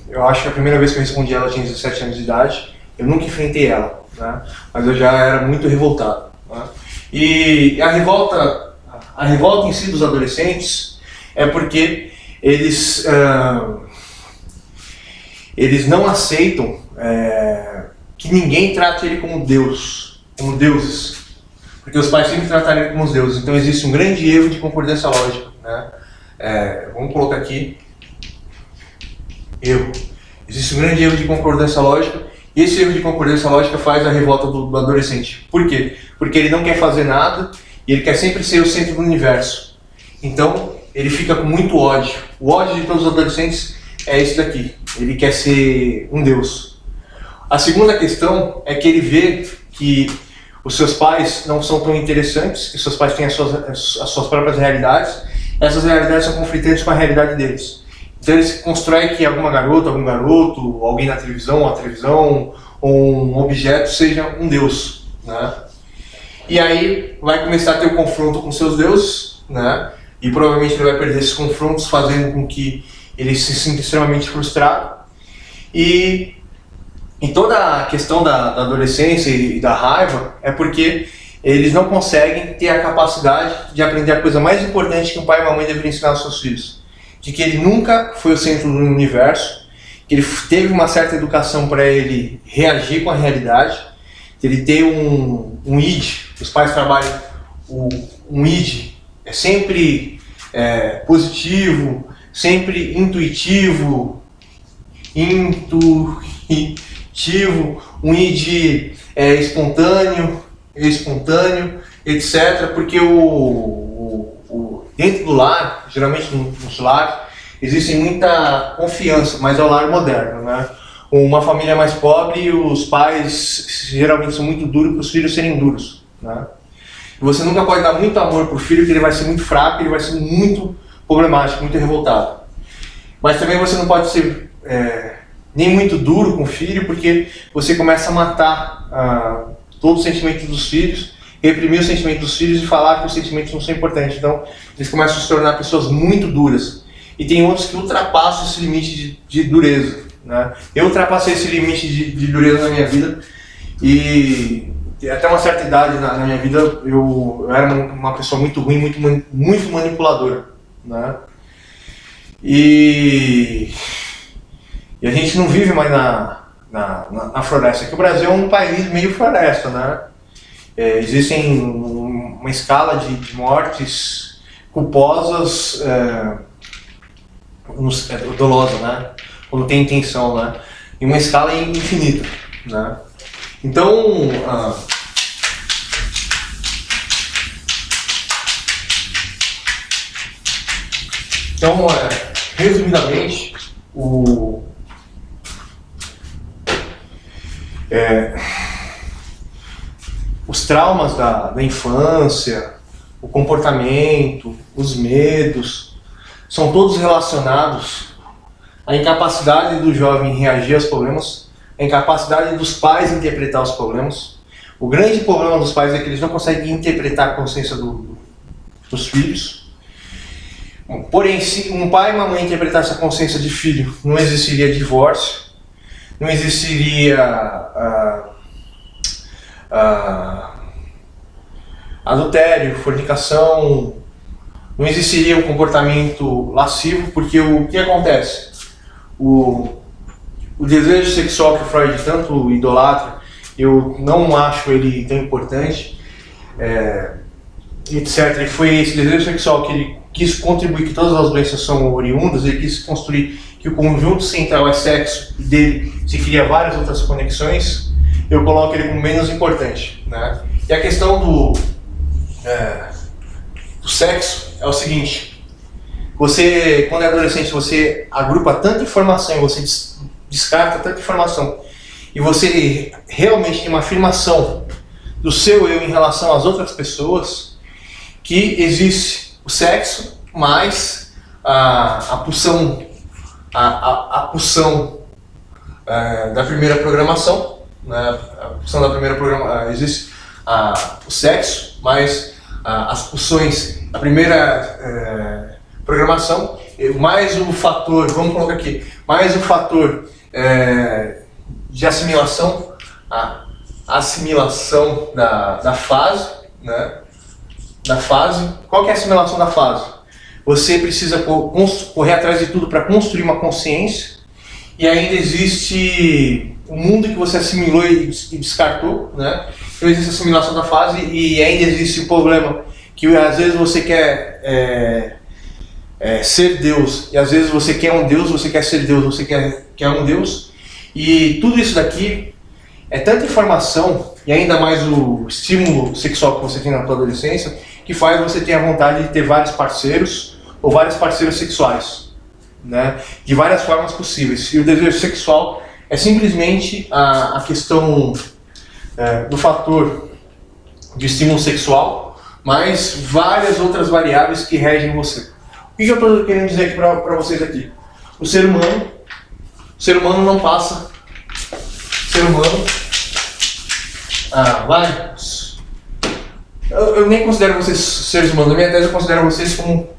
Eu acho que a primeira vez que eu respondi ela tinha 17 anos de idade. Eu nunca enfrentei ela, né? Mas eu já era muito revoltado, né? E a revolta em si dos adolescentes é porque eles não aceitam que ninguém trate ele como Deus, como deuses, porque os pais sempre trataram ele como os deuses. Então existe um grande erro de concordância lógica, né? Vamos colocar aqui erro. Existe um grande erro de concordância lógica, e esse erro de concordância lógica faz a revolta do adolescente. Por quê? Porque ele não quer fazer nada e ele quer sempre ser o centro do universo. Então ele fica com muito ódio. O ódio de todos os adolescentes é esse daqui. Ele quer ser um deus. A segunda questão é que ele vê que os seus pais não são tão interessantes, que seus pais têm as suas próprias realidades. Essas realidades são conflitantes com a realidade deles. Então ele constrói que alguma garota, algum garoto, alguém na televisão, ou um objeto seja um deus, né? E aí vai começar a ter o confronto com seus deuses, né? E provavelmente ele vai perder esses confrontos, fazendo com que ele se sinta extremamente frustrado. E toda a questão da adolescência e da raiva é porque eles não conseguem ter a capacidade de aprender a coisa mais importante que um pai e uma mãe deveriam ensinar aos seus filhos. De que ele nunca foi o centro do universo, que ele teve uma certa educação para ele reagir com a realidade, que ele tem um id, os pais trabalham um id, é sempre positivo, sempre intuitivo, um id espontâneo, etc, porque dentro do lar, geralmente nos lares, existe muita confiança, mas é o lar moderno, né? Uma família mais pobre, os pais geralmente são muito duros para os filhos serem duros, né? Você nunca pode dar muito amor para o filho, que ele vai ser muito fraco, ele vai ser muito problemático, muito revoltado. Mas também você não pode ser nem muito duro com o filho, porque você começa a matar todos os sentimentos dos filhos, reprimir os sentimentos dos filhos e falar que os sentimentos não são importantes. Então, eles começam a se tornar pessoas muito duras. E tem outros que ultrapassam esse limite de dureza, né? Eu ultrapassei esse limite de dureza na minha vida e até uma certa idade na minha vida eu era uma pessoa muito ruim, muito manipuladora, né? E a gente não vive mais na floresta, que o Brasil é um país meio floresta, né? Existem uma escala de mortes culposas, dolosa, né? Quando tem intenção, né? Em uma escala infinita, né? Então, resumidamente, os traumas da infância, o comportamento, os medos, são todos relacionados à incapacidade do jovem em reagir aos problemas, a incapacidade dos pais em interpretar os problemas. O grande problema dos pais é que eles não conseguem interpretar a consciência dos filhos. Porém, se um pai e uma mãe interpretassem a consciência de filho, não existiria divórcio, não existiria adultério, fornicação, não existiria um comportamento lascivo, porque o que acontece? O desejo sexual que o Freud tanto idolatra, eu não acho ele tão importante, etc. E foi esse desejo sexual que ele quis contribuir que todas as doenças são oriundas, ele quis construir que o conjunto central é sexo, e dele se cria várias outras conexões, eu coloco ele como menos importante, né? E a questão do sexo é o seguinte: você, quando é adolescente, você agrupa tanta informação, você descarta tanta informação, e você realmente tem uma afirmação do seu eu em relação às outras pessoas, que existe o sexo mais a pulsão da primeira programação, né? A pulsão da primeira programação, existe o sexo mais as pulsões da primeira programação, mais o fator, vamos colocar aqui, mais o fator de assimilação, a assimilação da fase, né? Da fase. Qual que é a assimilação da fase? Você precisa correr atrás de tudo para construir uma consciência, e ainda existe o mundo que você assimilou e descartou, né? Então existe a assimilação da fase, e ainda existe o problema que às vezes você quer ser Deus, e às vezes você quer um Deus, você quer ser Deus, você quer um Deus, e tudo isso daqui é tanta informação, e ainda mais o estímulo sexual que você tem na sua adolescência, que faz você ter a vontade de ter vários parceiros ou vários parceiros sexuais, né? De várias formas possíveis. E o desejo sexual é simplesmente a questão do fator de estímulo sexual, mais várias outras variáveis que regem você. O que eu estou querendo dizer aqui para vocês aqui? O ser humano não passa. O ser humano eu nem considero vocês seres humanos. Na minha tese eu considero vocês como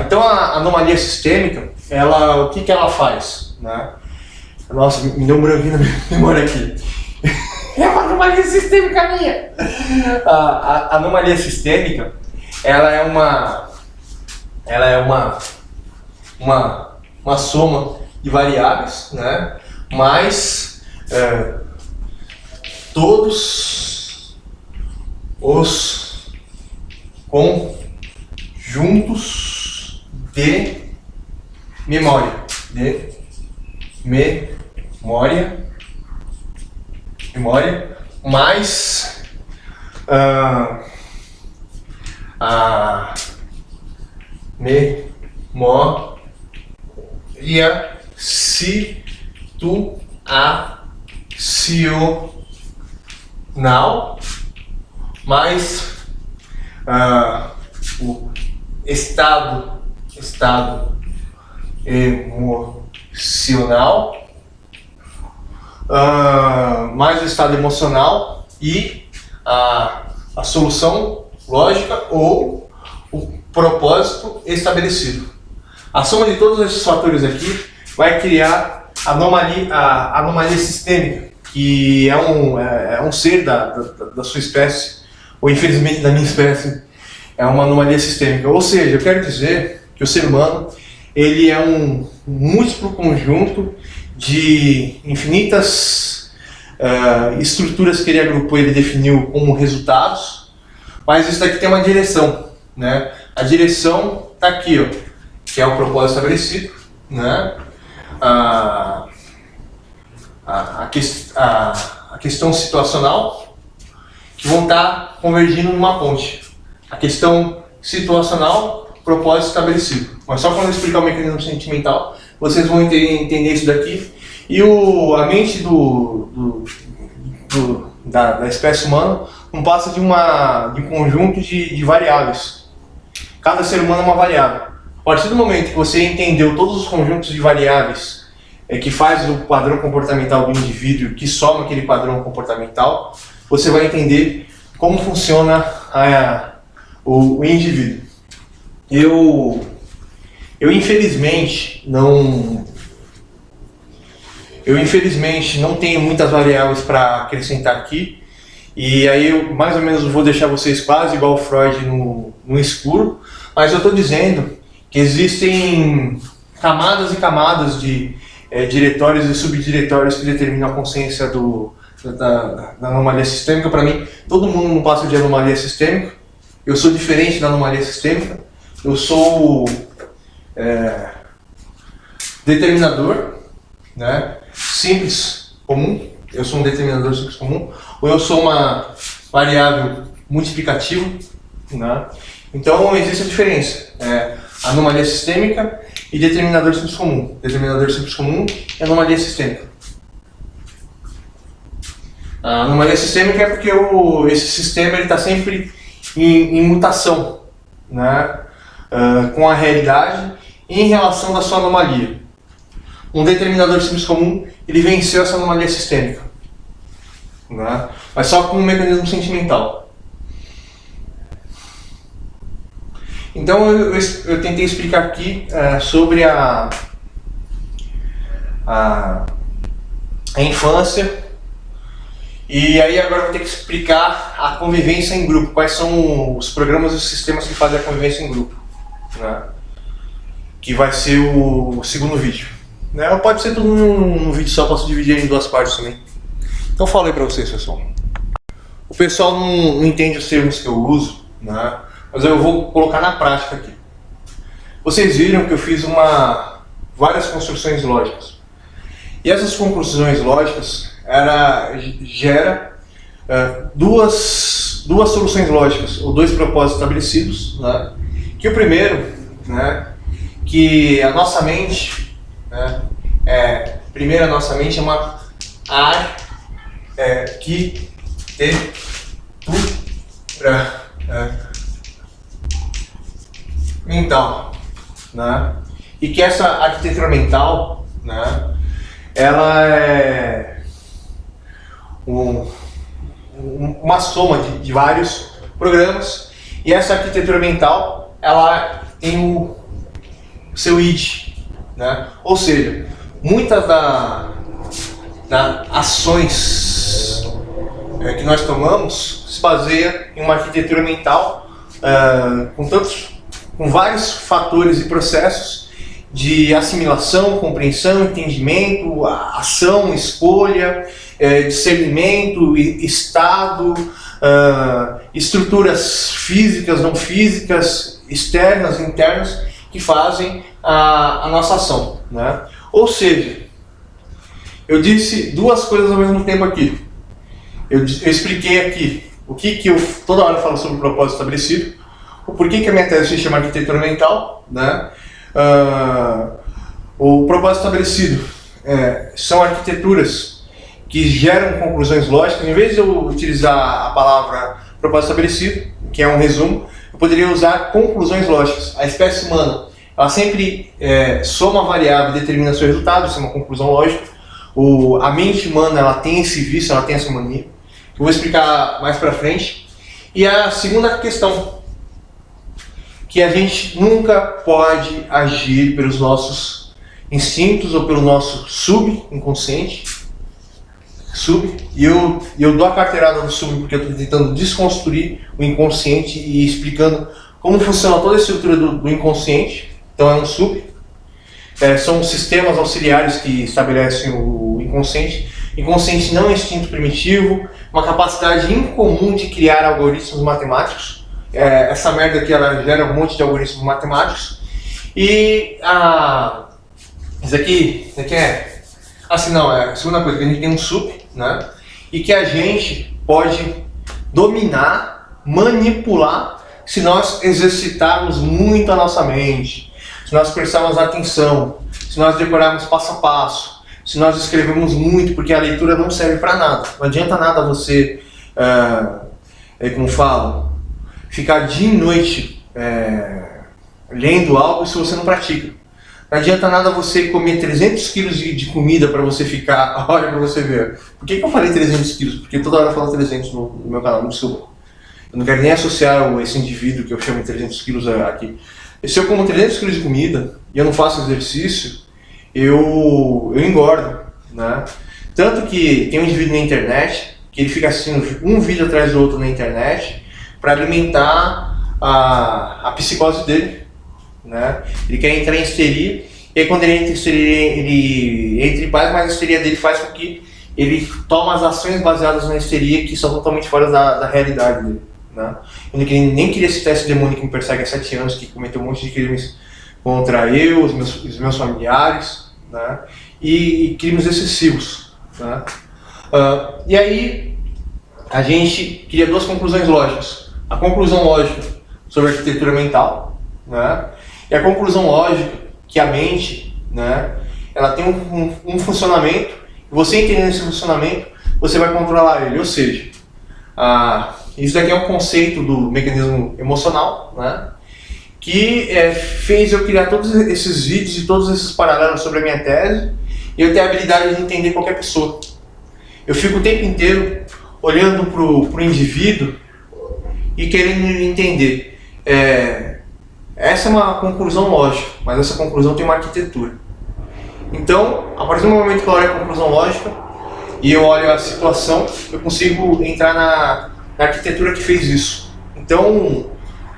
então a anomalia sistêmica, o que ela faz, né? Nossa, me deu um branquinho na minha memória aqui. É uma anomalia sistêmica minha! A anomalia sistêmica, ela é uma soma de variáveis, né? Mas todos os conjuntos de memória. De memória. Mais a memória situacional mais o estado emocional mais o estado emocional e a solução lógica ou o propósito estabelecido. A soma de todos esses fatores aqui vai criar a anomalia sistêmica, que é um ser da sua espécie, ou infelizmente da minha espécie, é uma anomalia sistêmica. Ou seja, eu quero dizer que o ser humano ele é um múltiplo conjunto de infinitas estruturas que ele agrupou, ele definiu como resultados, mas isso daqui tem uma direção, né? A direção está aqui, ó, que é o propósito estabelecido, né? A questão situacional, que vão estar convergindo numa ponte. A questão situacional, propósito estabelecido. Mas só quando eu explicar o mecanismo sentimental, vocês vão entender isso daqui. E a mente da espécie humana não passa de um conjunto de variáveis. Cada ser humano é uma variável. A partir do momento que você entendeu todos os conjuntos de variáveis que faz o padrão comportamental do indivíduo, que soma aquele padrão comportamental, você vai entender como funciona o indivíduo. Eu infelizmente não tenho muitas variáveis para acrescentar aqui, e aí eu mais ou menos vou deixar vocês quase igual o Freud no escuro, mas eu estou dizendo que existem camadas e camadas de diretórios e subdiretórios que determinam a consciência da anomalia sistêmica. Para mim, todo mundo não passa de anomalia sistêmica. Eu sou diferente da anomalia sistêmica. Eu sou determinador, né? Simples, comum. Eu sou um determinador simples comum. Ou eu sou uma variável multiplicativa, né? Então existe a diferença. Anomalia sistêmica e determinador simples comum. Determinador simples comum e anomalia sistêmica. A anomalia sistêmica é porque esse sistema está sempre em mutação, né? Com a realidade em relação da sua anomalia. Um determinador simples comum, ele venceu essa anomalia sistêmica, né? Mas só com um mecanismo sentimental. Então eu tentei explicar aqui sobre a infância, e aí agora eu vou ter que explicar a convivência em grupo, quais são os programas e os sistemas que fazem a convivência em grupo, né? Que vai ser o segundo vídeo, né? Ou pode ser tudo num vídeo só, posso dividir em duas partes também. Então eu falei para vocês, pessoal. O pessoal não entende os termos que eu uso, né? Mas eu vou colocar na prática aqui. Vocês viram que eu fiz várias construções lógicas. E essas construções lógicas gera duas soluções lógicas, ou dois propósitos estabelecidos, né? Que o primeiro, né, que a nossa mente, né, primeiro a nossa mente é uma arquitetura mental, né? E que essa arquitetura mental, né, ela é uma soma de vários programas, e essa arquitetura mental ela tem o seu id, né? Ou seja, muitas das ações que nós tomamos se baseia em uma arquitetura mental com vários fatores e processos de assimilação, compreensão, entendimento, ação, escolha, discernimento, estado, estruturas físicas, não físicas, externas, internas, que fazem a nossa ação, né? Ou seja, eu disse duas coisas ao mesmo tempo aqui. Eu expliquei aqui o que eu toda hora falo sobre o propósito estabelecido, o porquê que a minha tese se chama arquitetura mental, né? O propósito estabelecido são arquiteturas que geram conclusões lógicas. Em vez de eu utilizar a palavra propósito estabelecido, que é um resumo, eu poderia usar conclusões lógicas. A espécie humana, ela sempre soma a variável e determina seu resultado, isso é uma conclusão lógica. A mente humana, ela tem esse vício, ela tem essa mania. Eu vou explicar mais pra frente. E a segunda questão, que a gente nunca pode agir pelos nossos instintos ou pelo nosso subconsciente. E eu dou a carteirada do sub porque eu estou tentando desconstruir o inconsciente e explicando como funciona toda a estrutura do inconsciente. Então é um sub. São sistemas auxiliares que estabelecem o inconsciente. Inconsciente não é instinto primitivo, uma capacidade incomum de criar algoritmos matemáticos. Essa merda aqui, ela gera um monte de algoritmos matemáticos. E isso aqui é assim, não, é a segunda coisa, que a gente tem um sup, né? E que a gente pode dominar, manipular, se nós exercitarmos muito a nossa mente, se nós prestarmos atenção, se nós decorarmos passo a passo, se nós escrevemos muito, porque a leitura não serve para nada. Não adianta nada você, como falo, ficar dia e noite lendo algo se você não pratica. Não adianta nada você comer 300 quilos de comida para você ficar, olha para você ver. Por que eu falei 300 quilos? Porque toda hora eu falo 300 no meu canal, não desculpa. Eu não quero nem associar esse indivíduo que eu chamo de 300 quilos aqui. Se eu como 300 quilos de comida e eu não faço exercício, eu engordo, né? Tanto que tem um indivíduo na internet que ele fica assistindo um vídeo atrás do outro na internet para alimentar a psicose dele, né? Ele quer entrar em histeria, e aí quando ele entra em histeria, ele entra em paz, mas a histeria dele faz com que ele tome as ações baseadas na histeria que são totalmente fora da realidade dele, né? Ele nem queria citar esse demônio que me persegue há 7 anos, que cometeu um monte de crimes contra eu, os meus familiares, né? E crimes excessivos, né? E aí a gente cria duas conclusões lógicas. A conclusão lógica sobre a arquitetura mental, né? E a conclusão lógica que a mente, né, ela tem um funcionamento, e você entendendo esse funcionamento, você vai controlar ele. Ou seja, isso daqui é um conceito do mecanismo emocional, né, que fez eu criar todos esses vídeos e todos esses paralelos sobre a minha tese, e eu tenho a habilidade de entender qualquer pessoa. Eu fico o tempo inteiro olhando pro indivíduo e querendo entender. Essa é uma conclusão lógica, mas essa conclusão tem uma arquitetura. Então, a partir do momento que eu olho a conclusão lógica e eu olho a situação, eu consigo entrar na arquitetura que fez isso. Então,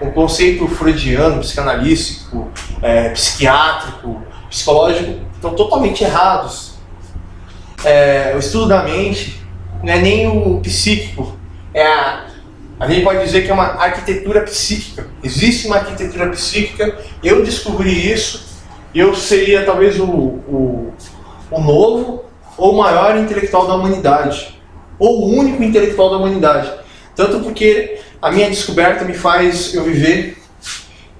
o conceito freudiano, psicanalítico, psiquiátrico, psicológico estão totalmente errados. O estudo da mente não é nem o psíquico, a gente pode dizer que é uma arquitetura psíquica. Existe uma arquitetura psíquica, eu descobri isso, e eu seria talvez o novo ou maior intelectual da humanidade, ou o único intelectual da humanidade. Tanto porque a minha descoberta me faz eu viver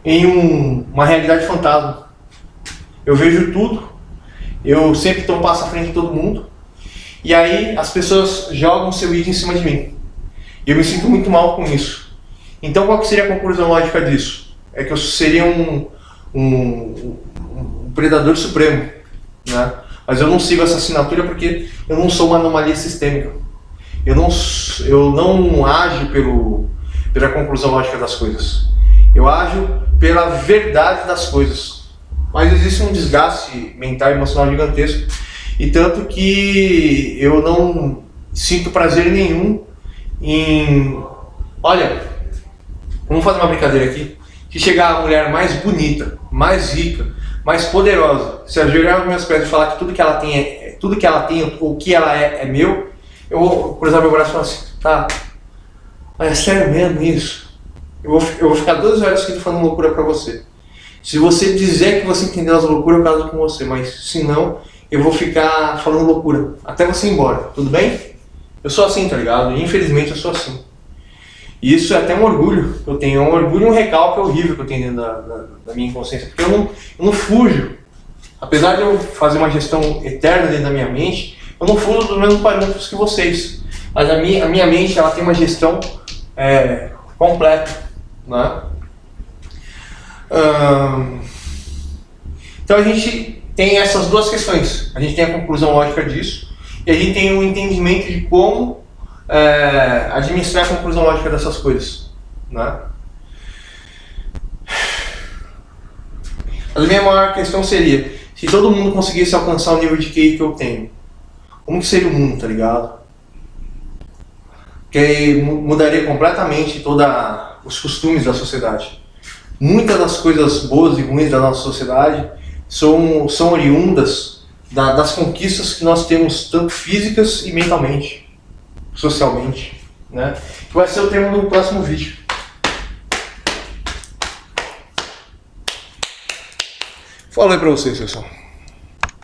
em uma realidade fantasma. Eu vejo tudo, eu sempre estou um passo à frente de todo mundo, e aí as pessoas jogam seu id em cima de mim. E eu me sinto muito mal com isso. Então qual que seria a conclusão lógica disso? É que eu seria um predador supremo, né? Mas eu não sigo essa assinatura porque eu não sou uma anomalia sistêmica. Eu não ajo pela conclusão lógica das coisas. Eu ajo pela verdade das coisas. Mas existe um desgaste mental e emocional gigantesco. E tanto que eu não sinto prazer nenhum olha, vamos fazer uma brincadeira aqui. Se chegar a mulher mais bonita, mais rica, mais poderosa, se ajoelhar aos meus pés e falar que tudo que ela tem, ou que ela é meu, eu vou cruzar meu braço e falar assim, tá, mas é sério mesmo isso? Eu vou ficar 2 horas aqui falando loucura pra você. Se você dizer que você entendeu as loucuras, eu caso com você, mas se não, eu vou ficar falando loucura até você ir embora, tudo bem? Eu sou assim, tá ligado? Infelizmente eu sou assim. E isso é até um orgulho que eu tenho, é um orgulho e um recalque horrível que eu tenho dentro da minha inconsciência, porque eu não fujo. Apesar de eu fazer uma gestão eterna dentro da minha mente, eu não fujo dos mesmos parâmetros que vocês. Mas a minha mente, ela tem uma gestão completa, né? Então a gente tem essas duas questões. A gente tem a conclusão lógica disso e a gente tem um entendimento de como administrar a conclusão lógica dessas coisas, né? A minha maior questão seria, se todo mundo conseguisse alcançar o nível de QI que eu tenho, como que seria o mundo, tá ligado? Que mudaria completamente todos os costumes da sociedade. Muitas das coisas boas e ruins da nossa sociedade são oriundas das conquistas que nós temos, tanto físicas e mentalmente, socialmente, né? Que vai ser o tema do próximo vídeo. Falei pra vocês, pessoal.